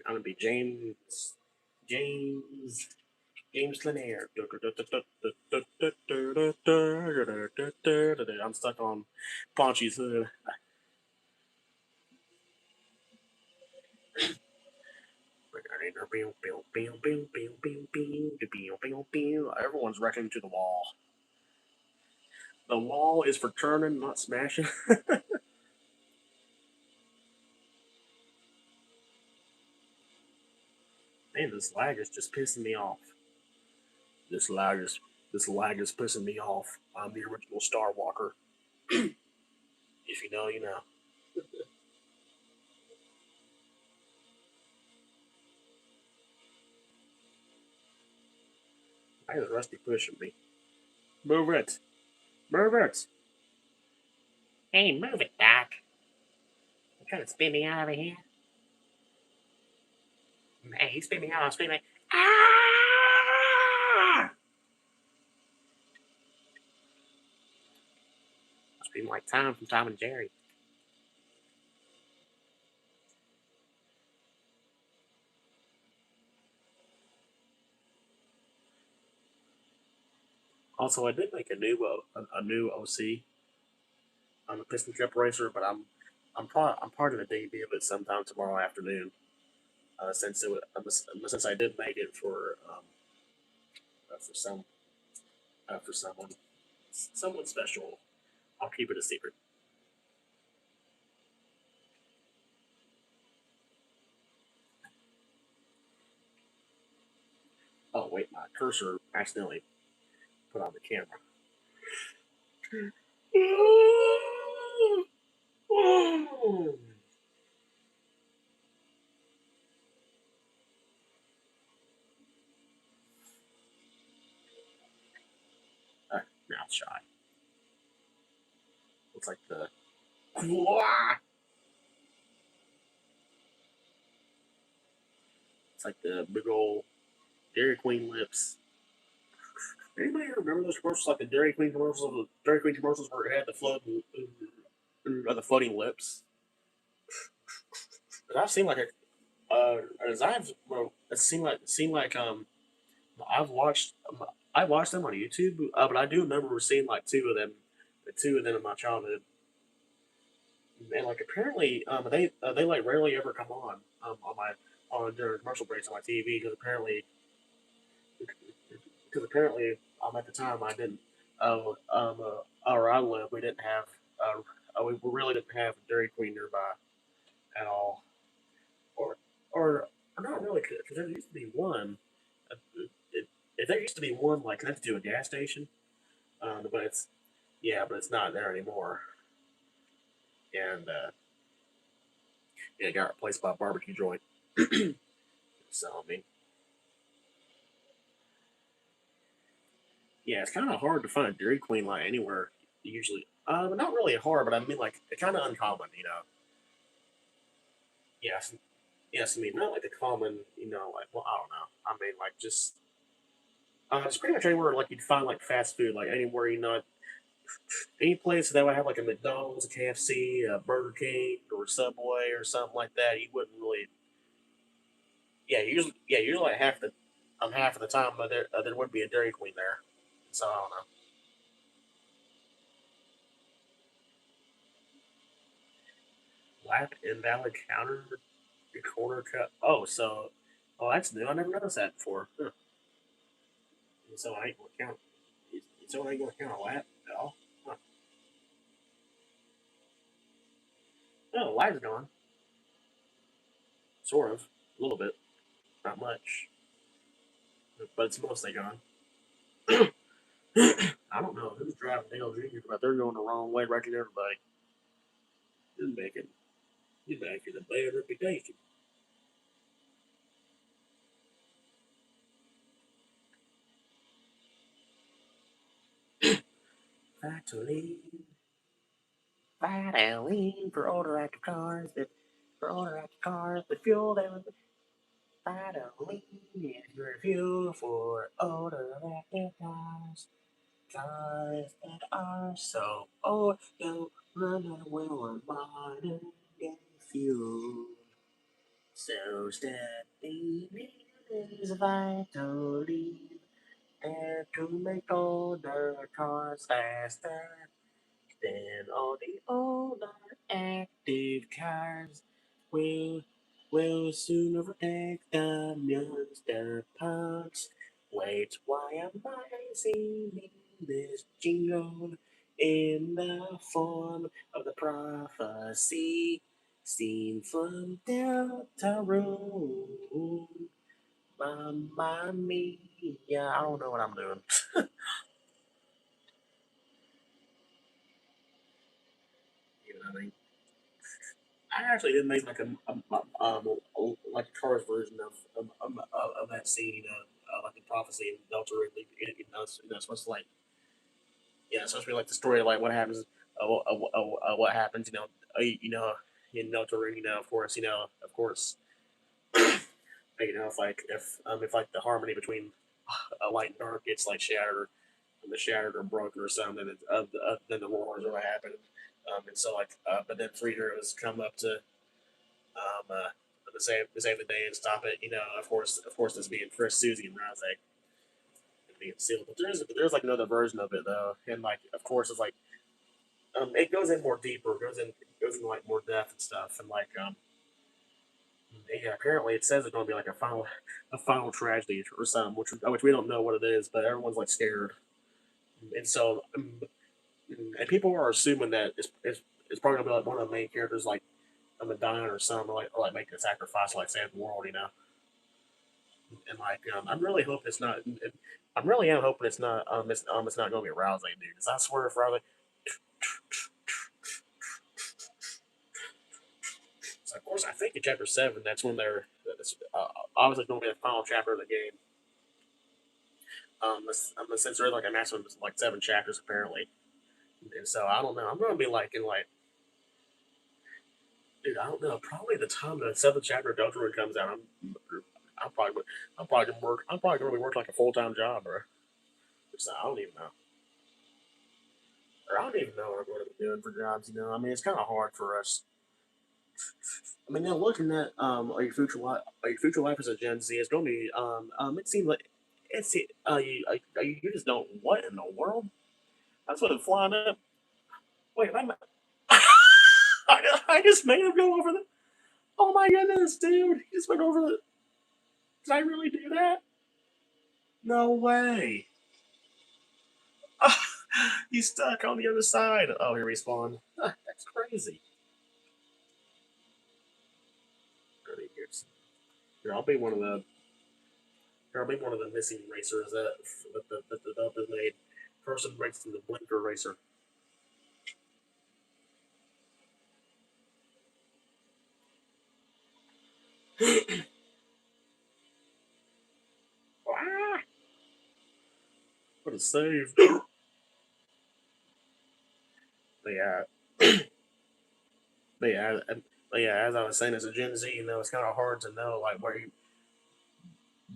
I'm gonna be James. James Lanier. I'm stuck on Paunchy's hood. Everyone's wrecking to the wall. The wall is for turning, not smashing. Man, this lag is just pissing me off. This lag is this lag is pissing me off. I'm the original Star Walker. If you know, you know. Why is Rusty pushing me? Move it. Move it. Hey, move it, Doc. You trying to spin me out of here? Hey, he spin me out. I'm spinning. Ah! I scream like Tom from Tom and Jerry. Also, I did make a new OC. I'm a Piston Cup racer, but I'm part of the debut of it sometime tomorrow afternoon. Since I did make it for someone special, I'll keep it a secret. cursor accidentally put on the camera. Mouth shy. Looks like the. It's like the big old Dairy Queen lips. Anybody remember those commercials, like the Dairy Queen commercials? The Dairy Queen commercials where it had the floating lips. I've seen like as I've well, it seemed like I watched them on YouTube, but I do remember seeing like two of them in my childhood, and like apparently they like rarely ever come on my on during commercial breaks on my TV because apparently at the time I didn't or I lived we didn't have we really didn't have Dairy Queen nearby at all, or or not really, because there used to be one. Uh, there used to be one like connected to a gas station, but it's not there anymore, and it got replaced by a barbecue joint. So I mean, yeah, it's kind of hard to find a Dairy Queen like anywhere usually. Not really hard, but I mean like it's kind of uncommon, you know. Yes, yes, I mean not like the common, you know, like well I don't know. I mean like just it's pretty much anywhere like you'd find like fast food, like anywhere you know any place that would have like a McDonald's, a KFC, a Burger King, or Subway or something like that. You wouldn't really, usually like half of the time, but there would be a Dairy Queen there. So I don't know. Lap invalid counter, your corner cut. Oh, that's new. I never noticed that before. Huh. So I ain't gonna count. So I ain't gonna count a lap at all. Huh. No, the light's gone. Sort of, a little bit, not much, but it's mostly gone. I don't know who's driving Dale Jr., but they're going the wrong way, wrecking everybody. He's making a bad reputation. Vitally, Vitally for older active cars that fuel them. Vitally is your fuel for older active cars that are so old. Don't run out well on modern day fuel. So stepping in is vitally there to make older cars faster than all the older active cars. Will will soon overtake the monster punks. Wait, why am I singing this jingle in the form of the prophecy seen from Delta Road? Mamma mia! I don't know what I'm doing. You know what I mean? I actually did make like like a Cars version of that scene like the prophecy in Delta Rig. It's supposed to like it's supposed to be like the story of like what happens what happens in Delta Rig. Of course if like the harmony between light and dark gets like shattered and the shattered or broken or something, then the wars are what happened. And so like but then three heroes come up to save the day and stop it. Of course, this being Chris, Susie, and Rose and being sealed. But there's like another version of it though, and like of course it's like it goes in more deeper, goes into like more depth and stuff, and like yeah, apparently it says it's going to be like a final tragedy or something, which we don't know what it is, but everyone's like scared, and so and people are assuming that it's probably going to be like one of the main characters like a Madonna or something, or like making a sacrifice, like save the world. And like, I'm really hoping it's not. I'm really am hoping it's not going to be Rousey, dude. Because I swear, if Rousey, so of course, I think in chapter 7, that's when they're obviously going to be the final chapter of the game. Since there's like a maximum of like 7 chapters apparently, and so I don't know. I'm going to be like in like, dude, I don't know. Probably the time the 7th chapter of Deltarune comes out, I'm probably I'm probably gonna work. I'm probably going to be working like a full-time job, or so I don't even know. Or I don't even know what I'm going to be doing for jobs. You know, I mean, it's kind of hard for us. I mean, now looking at your future life as a Gen Z, it's going to be it seems like you just don't what in the world? That's what it's flying up. Wait, I just made him go over the. Oh my goodness, dude! He just went over the. Did I really do that? No way. He's stuck on the other side. Oh, he respawned. That's crazy. Here, I'll be one of the. Here, I'll be one of the missing racers that the developers made. Person breaks to the blinker racer. Ah! What a save! But yeah, but yeah, but yeah. As I was saying, as a Gen Z, you know, it's kind of hard to know like what you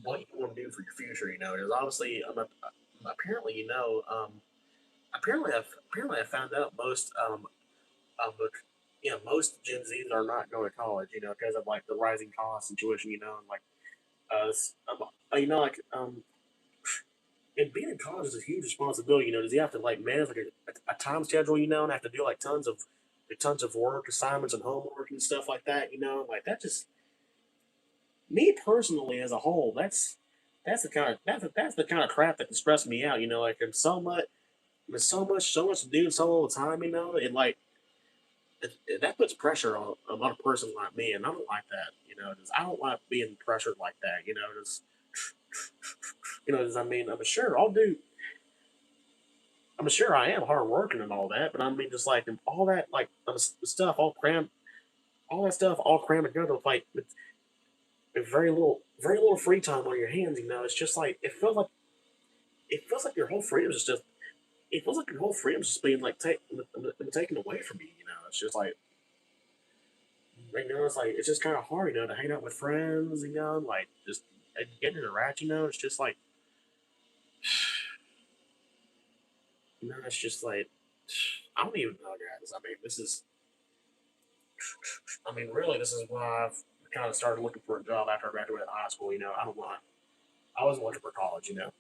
want to do for your future. You know, because obviously, apparently, apparently I found out but most Gen Zs are not going to college. You know, because of like the rising costs and tuition. You know, and like you know, like and being in college is a huge responsibility. You know, does he have to like manage like a time schedule? You know, and have to do like tons of work assignments and homework and stuff like that. You know, like that just me personally as a whole. That's the kind of that's the kind of crap that can stress me out. You know, like there's so much to do in so little time. You know, and like that puts pressure on a person like me, and I don't like that. You know, 'cause I don't like being pressured like that. You know, just I mean, I'm sure I am hard working and all that, but I mean, just like all that, like stuff, all that stuff, all crammed together, like with very little free time on your hands. You know, it's just like it feels like your whole freedom is just, it feels like your whole freedom's just being like taken away from you. You know, it's just like, you know, it's like it's just kind of hard, you know, to hang out with friends. You know, like just getting in a rat. You know, it's just like, you know, it's just like I don't even know, guys. I mean, I mean, really, this is why I've kind of started looking for a job after I graduated high school. You know, I don't want. I wasn't looking for college. You know,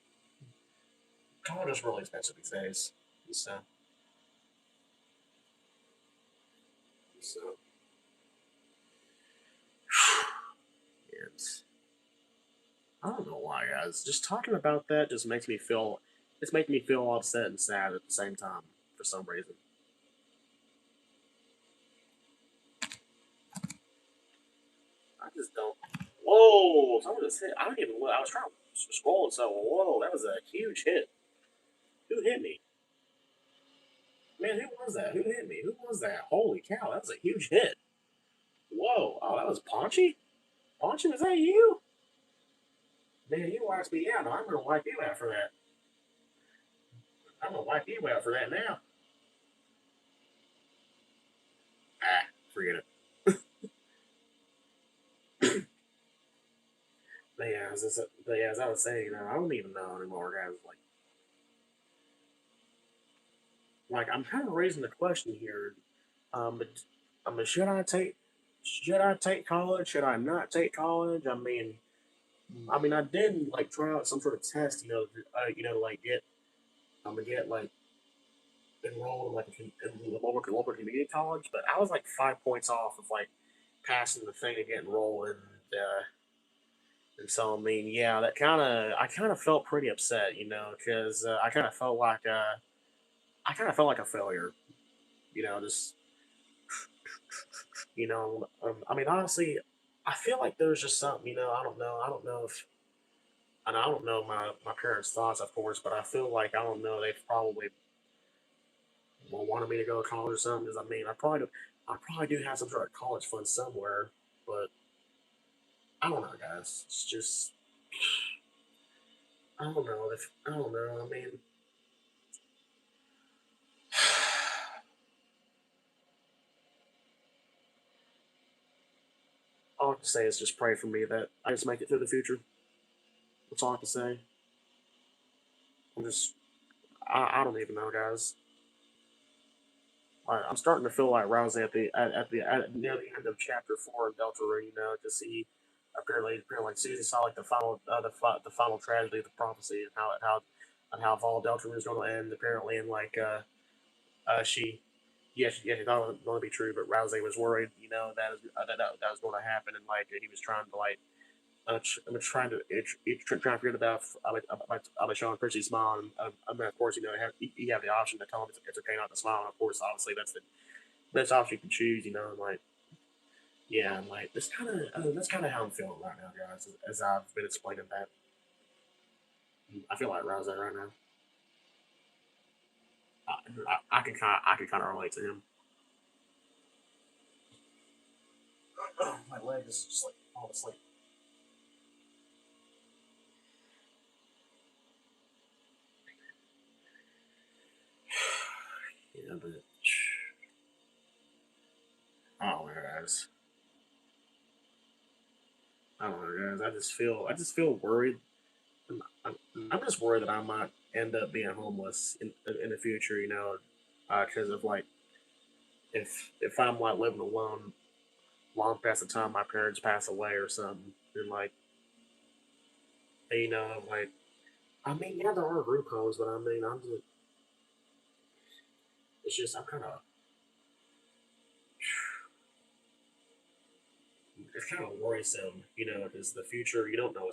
college is really expensive these days. So, so and I don't know why, guys. Just talking about that just makes me feel. It's making me feel upset and sad at the same time for some reason. I just don't. Whoa! Someone just hit. I don't even. I was trying to scroll and so. Whoa! That was a huge hit. Who hit me? Man, who was that? Who hit me? Who was that? Holy cow! That was a huge hit. Whoa! Oh, that was Paunchy. Paunchy, was that you? Man, you wiped me out. I'm gonna wipe you out for that. I'm gonna wipe you out for that now. Ah, forget it. But yeah, as I was saying, I don't even know anymore, guys. Like I'm kind of raising the question here. But, should I take college? Should I not take college? I mean, I did like try out some sort of test, you know, like get like enrolled in like in local community college, but I was like 5 points off of like passing the thing to get enrolled, and so I mean, yeah, I kind of felt pretty upset, you know, because I kind of felt like a failure, you know, just I mean, honestly, I feel like there's just something, you know, I don't know if and I don't know my parents' thoughts, of course, but I feel like I don't know they probably wanted me to go to college or something. Because I probably do have some sort of college fund somewhere, but I don't know, guys. It's just I don't know if I don't know. I mean, all I have to say is just pray for me that I just make it through the future. That's all I have to say. I'm just I don't even know, guys. I'm starting to feel like Rousey at near the end of chapter 4 in Deltarune. You know, to see apparently like Susie saw like the the final tragedy of the prophecy and how if all Deltarune is going to end apparently and like she yeah, she thought it was going to be true, but Rousey was worried, you know, that was going to happen, and like he was trying to like I'm trying to trying to figure it out. I'm showing Chrissy smile, and I mean, of course, you know, you have the option to tell him it's okay not to smile, and of course, obviously, that's the best option you can choose, you know, and like yeah, and like that's kind of how I'm feeling right now, guys, as I've been explaining that. I feel like Rousey right now. I can kind of relate to him. My leg is just like falling asleep. Yeah, but I don't know, guys. I don't know, guys. I just feel worried. I'm, I'm just worried that I might end up being homeless in the future. You know, because of like if I'm like living alone long past the time my parents pass away or something, and like you know, like I mean, yeah, there are group homes, but I mean, it's just I'm kind of it's kind of worrisome, you know, because the future you don't know.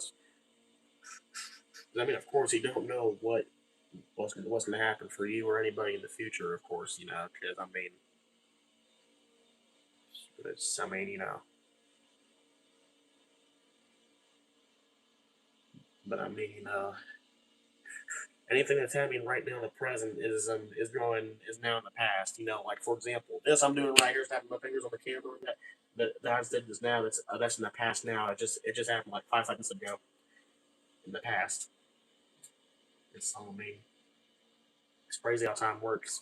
I mean, of course, you don't know what's going to happen for you or anybody in the future. Of course, you know, because I mean, you know, but I mean, you know, anything that's happening right now in the present is now in the past. You know, like for example, this I'm doing right here, snapping my fingers on the camera. That I did this now. That's in the past now. It just happened like 5 seconds ago in the past. It's I mean, it's crazy how time works.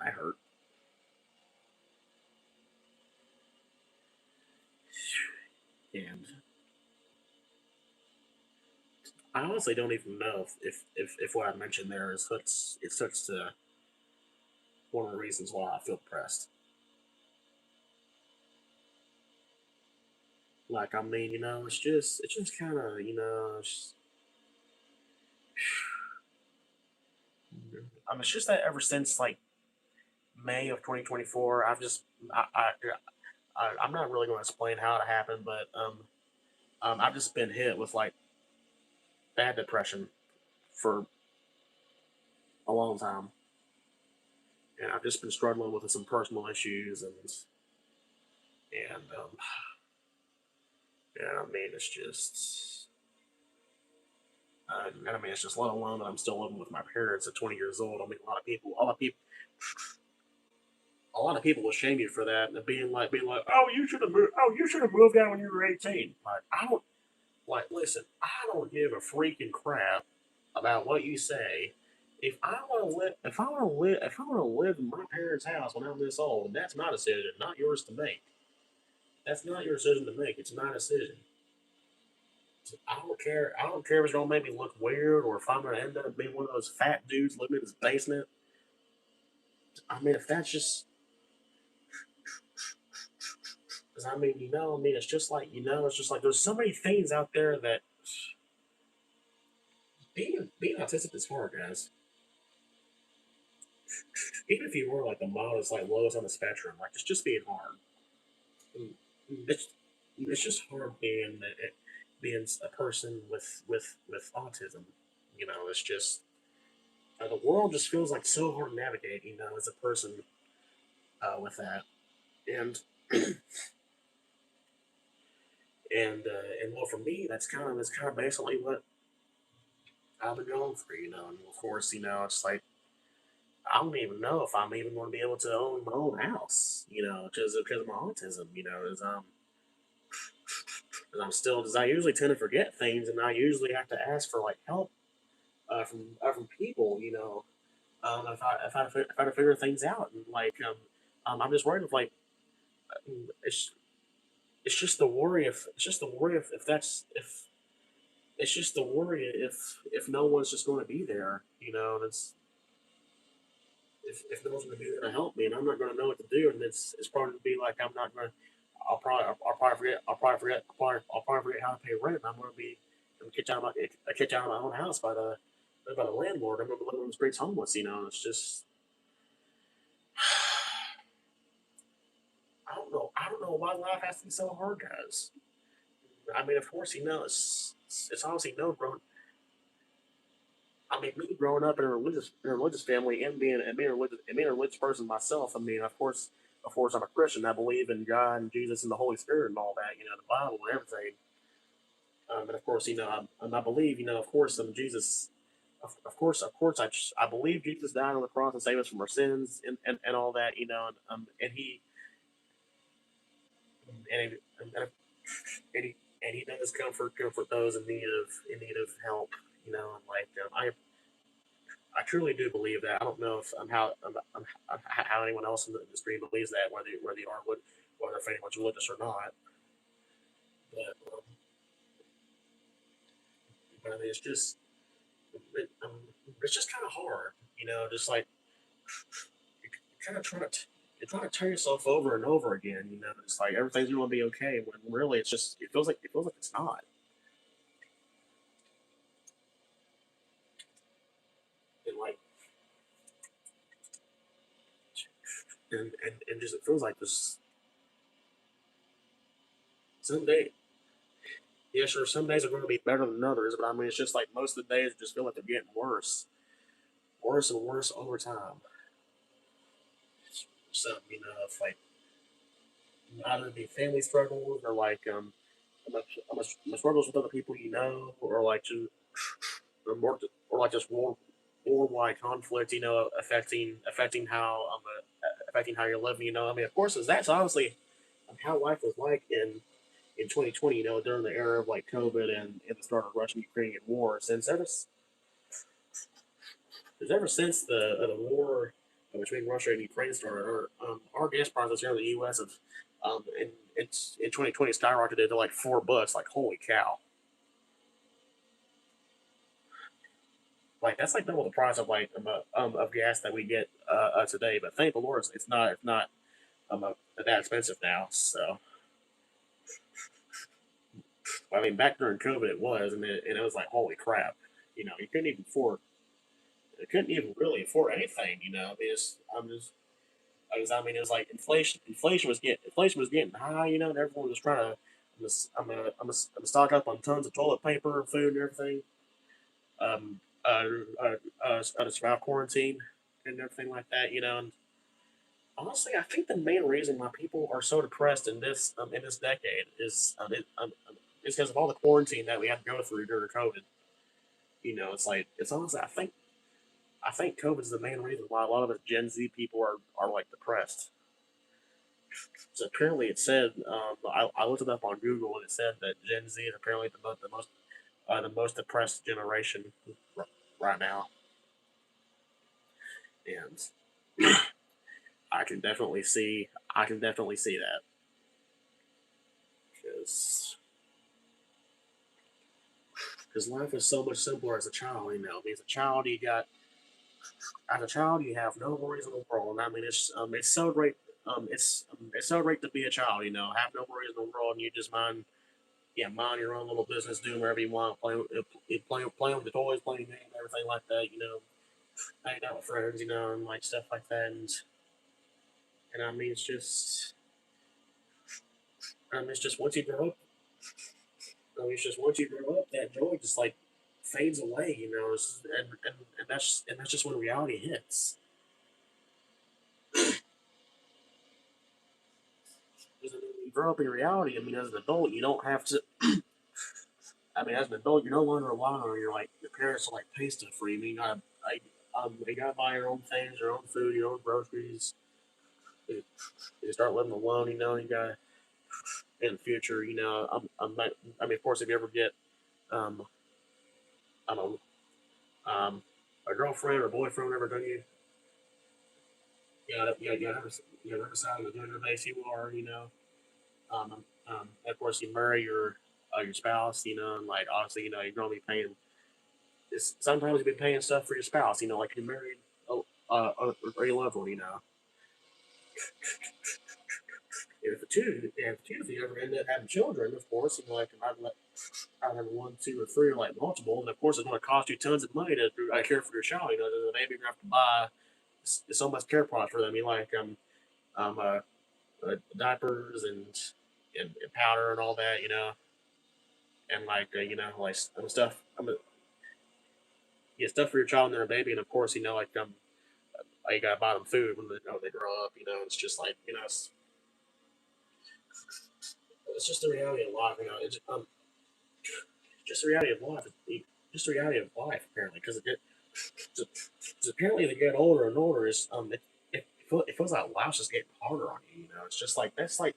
I hurt, and I honestly don't even know if what I mentioned there is such to one of the reasons why I feel depressed. Like I mean, you know, it's just kind of you know, I mean, it's just that ever since like May of 2024, I'm not really going to explain how it happened, but I've just been hit with like bad depression for a long time, and I've just been struggling with some personal issues, and yeah, I mean, it's just. And I mean, it's just let alone that I'm still living with my parents at 20 years old. I mean, a lot of people will shame you for that, and being like, oh, you should have moved out when you were 18. Like, I don't like, listen, I don't give a freaking crap about what you say. If I want to live in my parents' house when I'm this old, that's my decision, not yours to make. That's not your decision to make. It's my decision. I don't care. I don't care if it's gonna make me look weird or if I'm gonna end up being one of those fat dudes living in his basement. I mean, if that's just, because I mean, you know, I mean, it's just like, you know, it's just like there's so many things out there that being autistic is hard, guys. Even if you were like the modest, like lowest on the spectrum, like it's just being hard. Mm, It's it's just hard being a person with autism. You know, it's just the world just feels like so hard to navigate, as a person with that, and and well, for me, that's kind of basically what I've been going through, and of course, it's like I don't even know if I'm even going to be able to own my own house, because of my autism, as I'm still, as I usually tend to forget things, and I usually have to ask for like help from people, if I to figure things out, and like I'm just worried if like it's it's just the worry if that's if it's just the worry if no one's just going to be there, and if no one's going to be there to help me, and I'm not going to know what to do, and it's probably going to be like I'm not going to. I'll probably forget how to pay rent. And I'm kicked out of my own house by the landlord. I'm going to live on the streets homeless. And it's just I don't know why life has to be so hard, guys. I mean, of course, it's obviously no grown. I mean, me growing up in a religious family and being a religious person myself. I mean, of course, I'm a Christian. I believe in God and Jesus and the Holy Spirit and all that. The Bible and everything. And of course, I believe, of course, Jesus. I believe Jesus died on the cross to save us from our sins and all that. And he and, and he and he does comfort those in need of help. And like I truly do believe that. I don't know if how anyone else in the stream believes that, whether if anyone's religious or not. But I mean, it's just kind of hard, just like you're kind of you're trying to turn yourself over and over again. It's like everything's going to be okay when really it feels like it's not. And like and just it feels like this someday. Yeah, sure. Some days are going to be better than others, but I mean, it's just like most of the days just feel like they're getting worse and worse over time. So if like either it be family struggles or like struggles with other people, or like or like just worldwide conflict, affecting how you're living. I mean, of course, that's honestly how life was like in 2020. During the era of like COVID and the start of Russian Ukrainian war. Ever since the war between Russia and Ukraine started, our gas prices here in the U.S. have in 2020 skyrocketed to like $4. Like holy cow! Like that's like double the price of like of gas that we get today. But thank the Lord, it's not that expensive now. So I mean, back during COVID, it was, and it was like holy crap. You couldn't even really afford anything. I mean, it was like inflation was getting high. And everyone was trying to. I'm gonna stock up on tons of toilet paper, food, and everything. Um, uh, to survive quarantine and everything like that. And honestly, I think the main reason why people are so depressed in this decade is because of all the quarantine that we had to go through during COVID. It's like it's honestly I think COVID is the main reason why a lot of us Gen Z people are like depressed. So apparently, it said I looked it up on Google and it said that Gen Z is apparently the most depressed generation right now, and I can definitely see that because life is so much simpler as a child. As a child you have no worries in the world. And I mean, it's so great. It's so great to be a child. Have no worries in the world, and you just mind your own little business, doing whatever you want, play with the toys, playing games, everything like that. Hanging out with friends, and like stuff like that. And I mean, it's just once you grow up, that joy just like fades away, you know, and that's just when reality hits. 'Cause, I mean, when you grow up in reality, I mean, as an adult, you don't have to. I mean, as an adult, you're no longer relying on your parents to like pay stuff for you. I mean, you gotta buy your own things, your own food, your own groceries. You start living alone, you know. You got in the future, you know. I mean, of course, if you ever get um, I don't know, a girlfriend or boyfriend, whatever, don't you? You gotta decide what gender base you are, you know. Of course, you marry your spouse, you know, and like obviously, you know, you're gonna be paying. Sometimes you've been paying stuff for your spouse, you know, like you're married, or your loved one, you know. If the two of you ever end up having children, of course, you know, like I'd have one, two, or three, or like multiple, and of course, it's going to cost you tons of money to care for your child. You know, the baby you're going to have to buy so much care products for them. You like um uh, diapers and powder and all that. You know, and like you know, like stuff. Yeah, stuff for your child and their baby, and of course, you know, you gotta buy them food when they grow up. You know, it's just like you know, it's just the reality of life. You know, it's just the reality of life. Just the reality of life, apparently, because apparently they get older and older. It feels like life's just getting harder on you. You know, it's just like that's like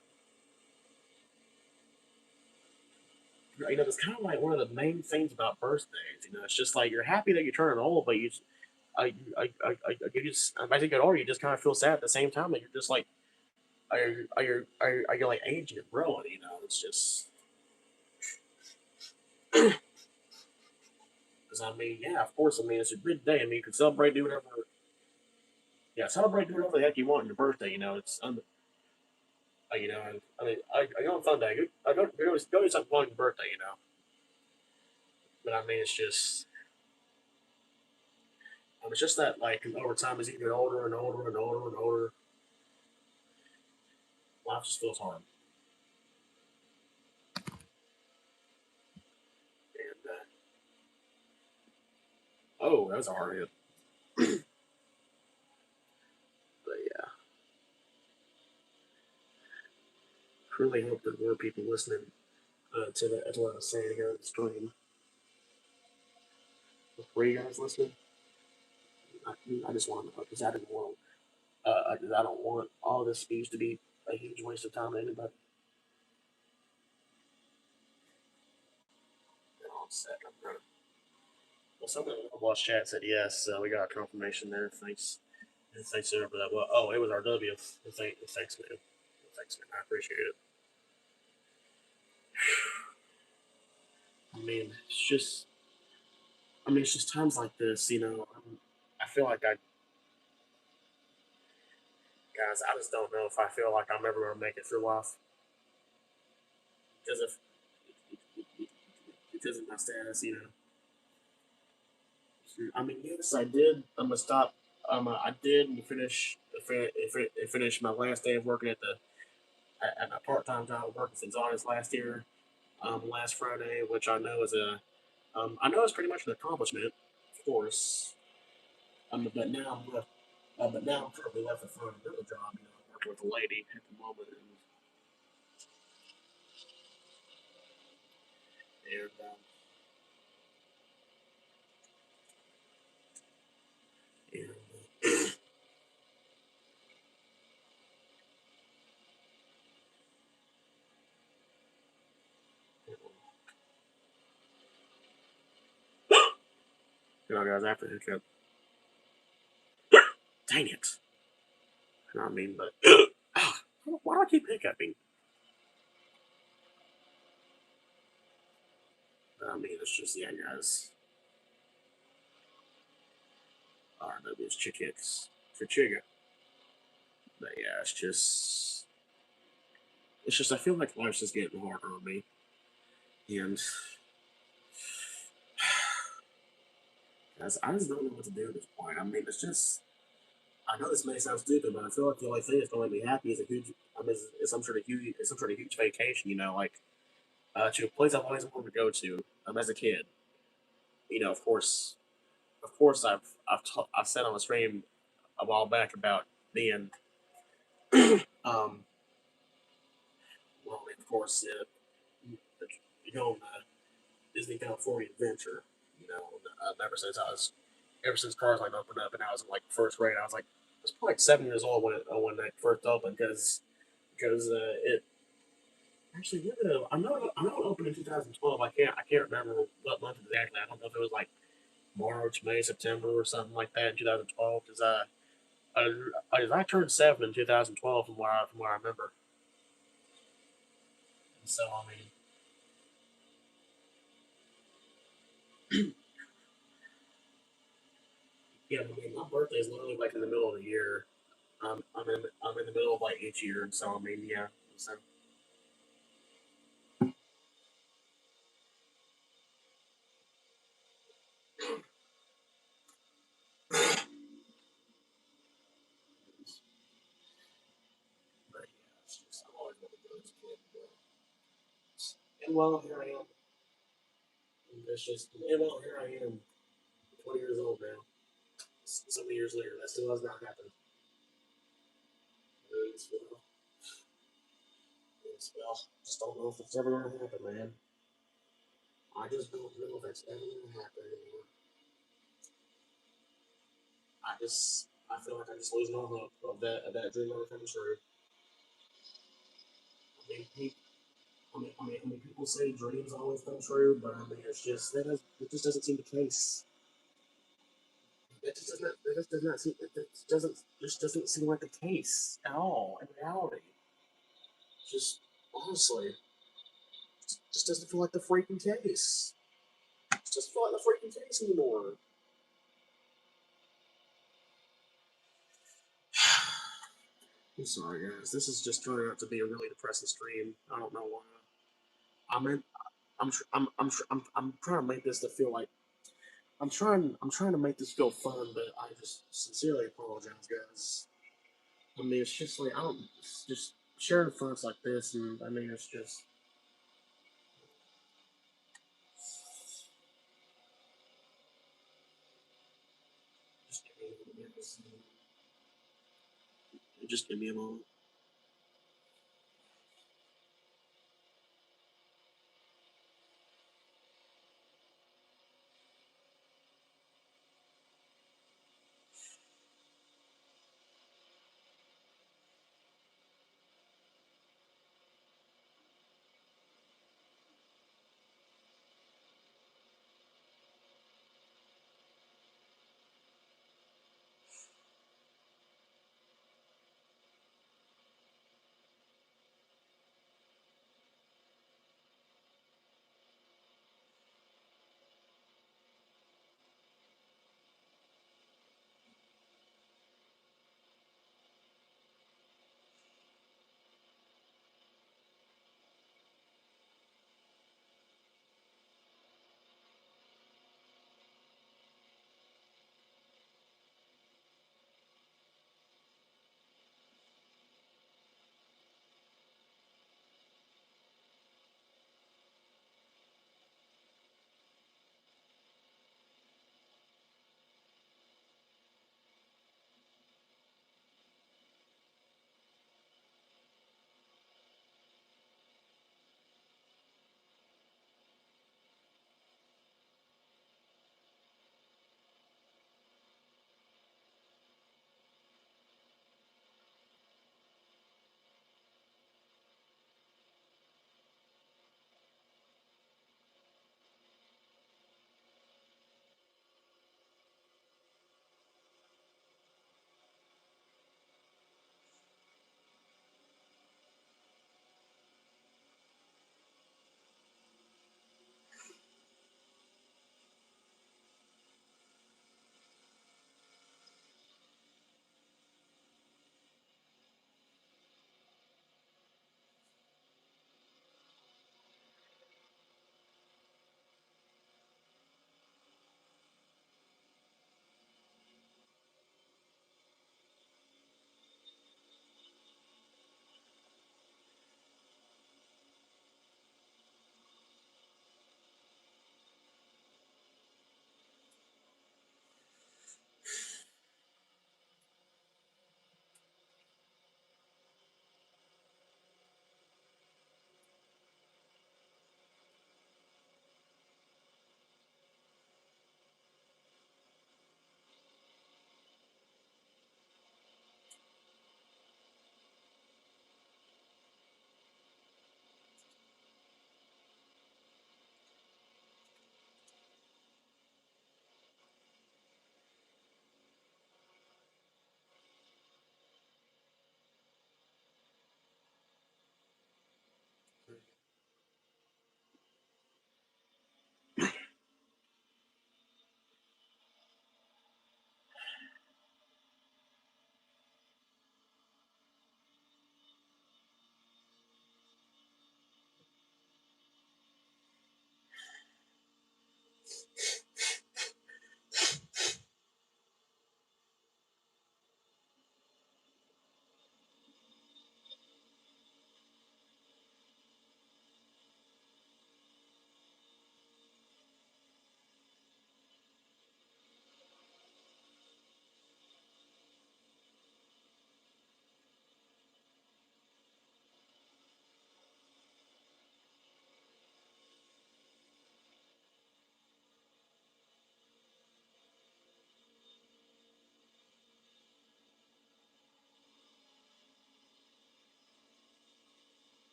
you know, it's kind of like one of the main things about birthdays. You know, it's just like you're happy that you're turning old, but you just as you get older, you just kind of feel sad at the same time that you're just like are you like aging and growing? You know, it's just because I mean, yeah, of course, I mean it's a big day. I mean, you can celebrate, do whatever. Yeah, celebrate, do whatever the heck you want on your birthday. You know, you know, I go on fun day. Go do something fun on your birthday. You know, but I mean, it's just that like over time as you get older and older and older and older, life just feels hard. And oh, that was a hard hit. But yeah, really hope there were people listening to that. To what I was saying here on the stream. Were you guys listening? I just want to because I don't want all this speech to be a huge waste of time to anybody. Hold on a second. Well, someone in the Lost chat said yes. We got confirmation there. Thanks. And thanks for that. Well, oh, it was RW. Thanks, man. Thanks, man. I appreciate it. I mean, it's just times like this, you know. I feel like guys, I just don't know if I feel like I'm ever going to make it through life because of my status, you know. I mean, yes, I did. I'm gonna stop. I did finish my last day of working at my part time job working since August last year. Last Friday, which I know is I know it's pretty much an accomplishment, of course. But now I'm left. But now I'm currently left to find another job. You know, working with a lady at the moment, and and you know, guys, after the trip, dang it. You know what I mean? But why do I keep hiccuping? I mean, it's just yeah, guys. Or maybe it's chickens for chicken. But yeah, it's just I feel like life's just getting harder on me, and I just don't know what to do at this point. I mean, it's just I know this may sound stupid, but I feel like the only thing that's going to make me happy is a huge. I mean, it's some sort of huge vacation. You know, like to a place I've always wanted to go to as a kid. You know, I've said on the stream a while back about being um well, of course, you know, Disney California Adventure. You know, ever since cars like opened up and I was in like first grade, I was probably like 7 years old when that first opened because it actually I know it opened in 2012. I can't remember what month exactly. I don't know if it was like March, May, September, or something like that in 2012. Because I turned 7 in 2012 from where I remember. And so I mean, yeah, I mean my birthday is literally like in the middle of the year. I'm in the middle of like each year, and so I mean yeah. So, but yeah, it's just I've always wanted to go as a kid. And well, here I am. And well, here I am, 20 years old now. So many years later, that still has not happened. It's, well, well, just don't know if it's ever gonna happen, man. I just don't know if it's ever gonna happen anymore. I feel like I just lose no hope of that dream ever coming true. I mean, people say dreams always come true, but I mean, it just doesn't seem the case. It just doesn't seem like the case at all in reality. Just honestly, it just doesn't feel like the freaking case. It doesn't feel like the freaking case anymore. I'm sorry, guys. This is just turning out to be a really depressing stream. I don't know why. I mean, I'm trying to make this to feel like I'm trying to make this feel fun, but I just sincerely apologize, guys. I mean, it's just like I don't it's just sharing fun like this, and I mean, it's just just give me a moment.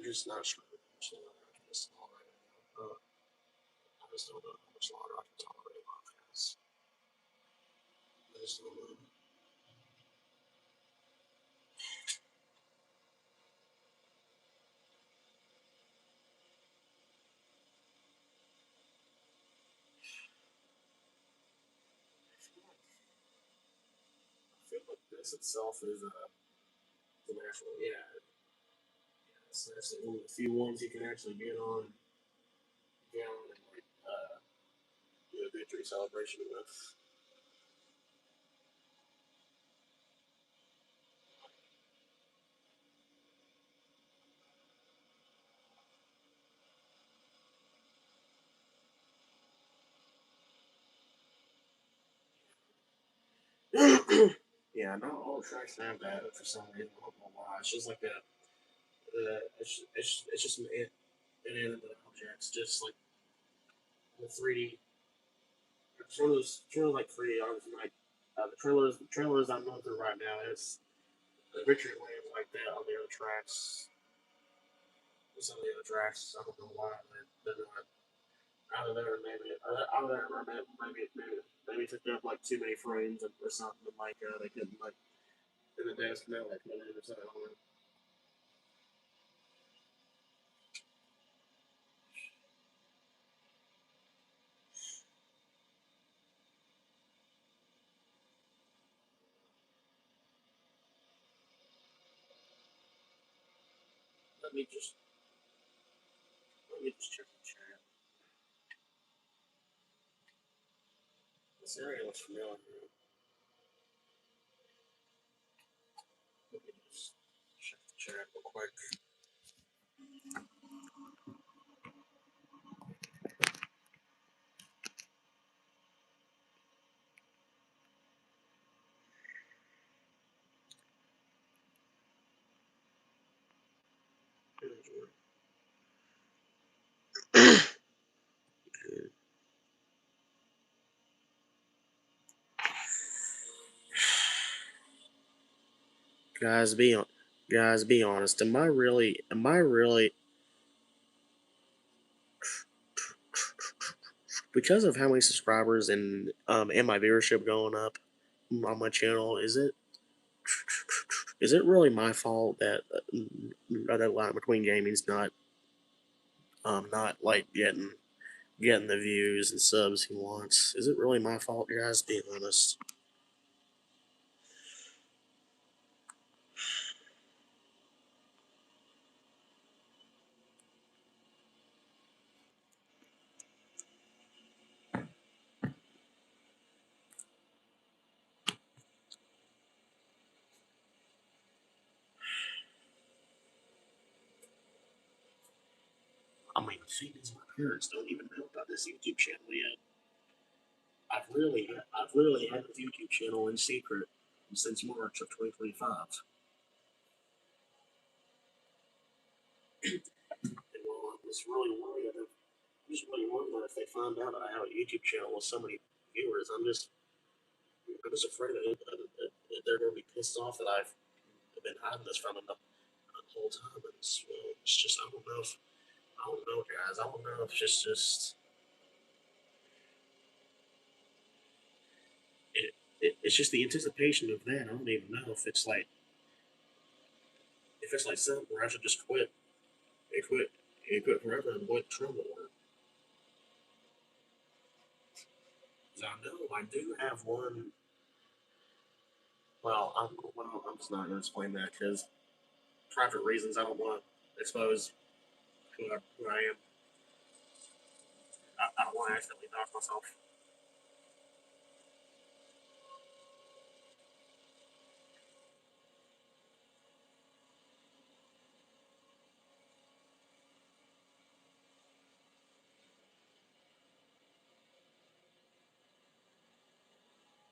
just not sure. Just all right. I just don't know how much longer I can tolerate my fans. I just don't know. I feel like this itself is an actual, yeah. That's one of the few ones you can actually get on down and like do a victory celebration with. Yeah, not all tracks have that for some reason. I don't know why. It's just like that. It's just an inanimate objects, just like the 3D. It's one of like 3D art. Like the trailers I'm going through right now. It's the victory lanes like that on the other tracks. Some of the other tracks, I don't know why they're not out of there. Maybe out of there, or maybe took up like too many frames or something. Like they couldn't like in the desk now like put it or something. Let me just let me just check the chat. This area looks familiar. Let me just check the chat real quick. Guys, be honest. Am I really because of how many subscribers and my viewership going up on my channel? Is it really my fault that that line between gaming's not like getting the views and subs he wants? Is it really my fault, guys? Being honest. I mean, the thing is, my parents don't even know about this YouTube channel yet. I've literally had this YouTube channel in secret since March of 2025. And well, I'm just really worried. I'm just really worried that if they find out that I have a YouTube channel with so many viewers, I'm just afraid that they're going to be pissed off that I've been hiding this from them the whole time. And it's just I don't know, guys. I don't know if it's just the anticipation of that. I don't even know if it's like something where I should just quit, and quit forever and avoid trouble. Because I know I do have one. I'm just not going to explain that because private reasons. I don't want to expose who I am. I don't want to accidentally knock myself.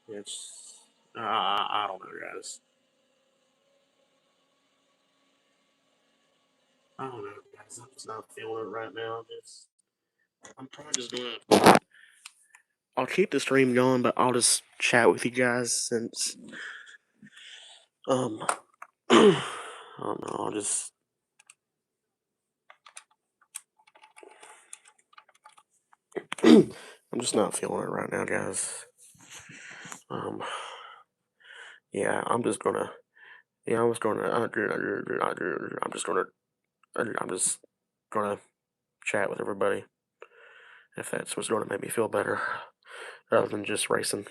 It's I don't know, guys. I don't know, guys. I'm just not feeling it right now. I'm probably just gonna. I'll keep the stream going, but I'll just chat with you guys since I don't know. I'll just I'm just not feeling it right now, guys. Um, yeah, I'm just gonna. Yeah, I'm just gonna. I'm just gonna. I'm just gonna chat with everybody if that's what's gonna make me feel better, rather than just racing.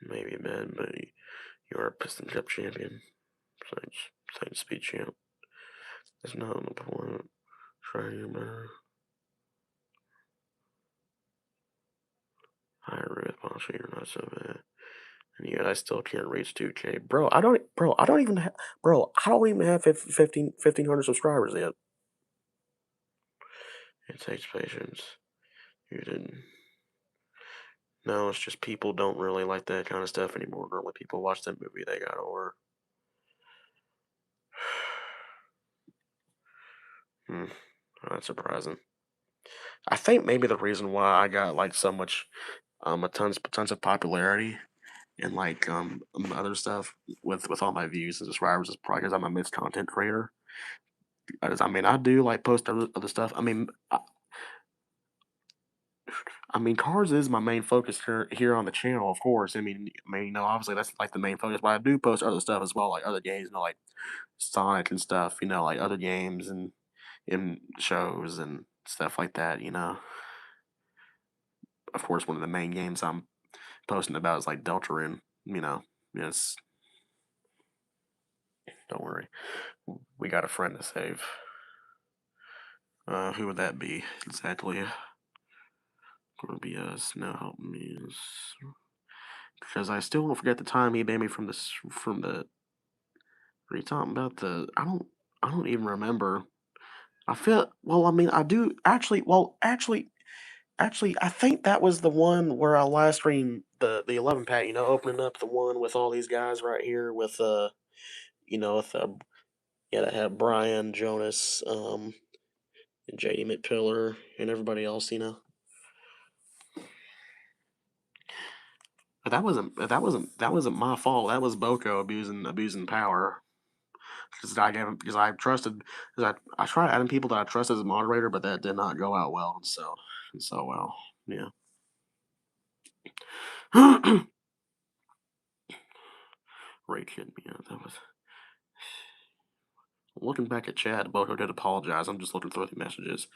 Maybe, man, but you're a Piston Cup champion, science speed champ. That's not the point. Trying your better. I agree with Pasha, you're not so bad. And yet I still can't reach 2K. Bro, I don't even have, bro, I don't even have 1,500 subscribers yet. It takes patience. You didn't. No, it's just people don't really like that kind of stuff anymore. Normally people watch that movie, they got over. That's surprising. I think maybe the reason why I got like so much, tons of popularity and like other stuff with all my views and subscribers is probably because I'm a mixed content creator. I mean, I do like post other stuff. I mean, cars is my main focus here on the channel, of course. Obviously that's like the main focus, but I do post other stuff as well, like other games, like Sonic and stuff. Like other games and shows and stuff like that. Of course, one of the main games I'm posting about is like Deltarune. Yes. Don't worry, we got a friend to save. Who would that be exactly? Gonna be us. No, help me. Because I still won't forget the time he banned me from the. What are you talking about? I don't even remember. I feel well. I mean, I do actually. Actually, I think that was the one where I live streamed the 11 pack. Opening up the one with all these guys right here with with yeah, that had Brian Jonas, and JD McPillar and everybody else. But that wasn't my fault. That was Boko abusing power. Because I trusted because I tried adding people that I trust as a moderator, but that did not go out well. So well, yeah. Ray hit me. That was looking back at chat. Boko did apologize. I'm just looking through the messages.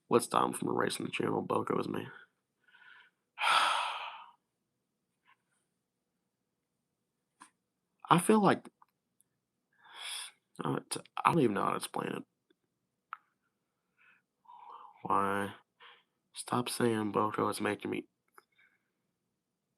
Let's stop him from erasing the channel. Boko is me. I feel like I don't even know how to explain it. Why? Stop saying Boko is making me.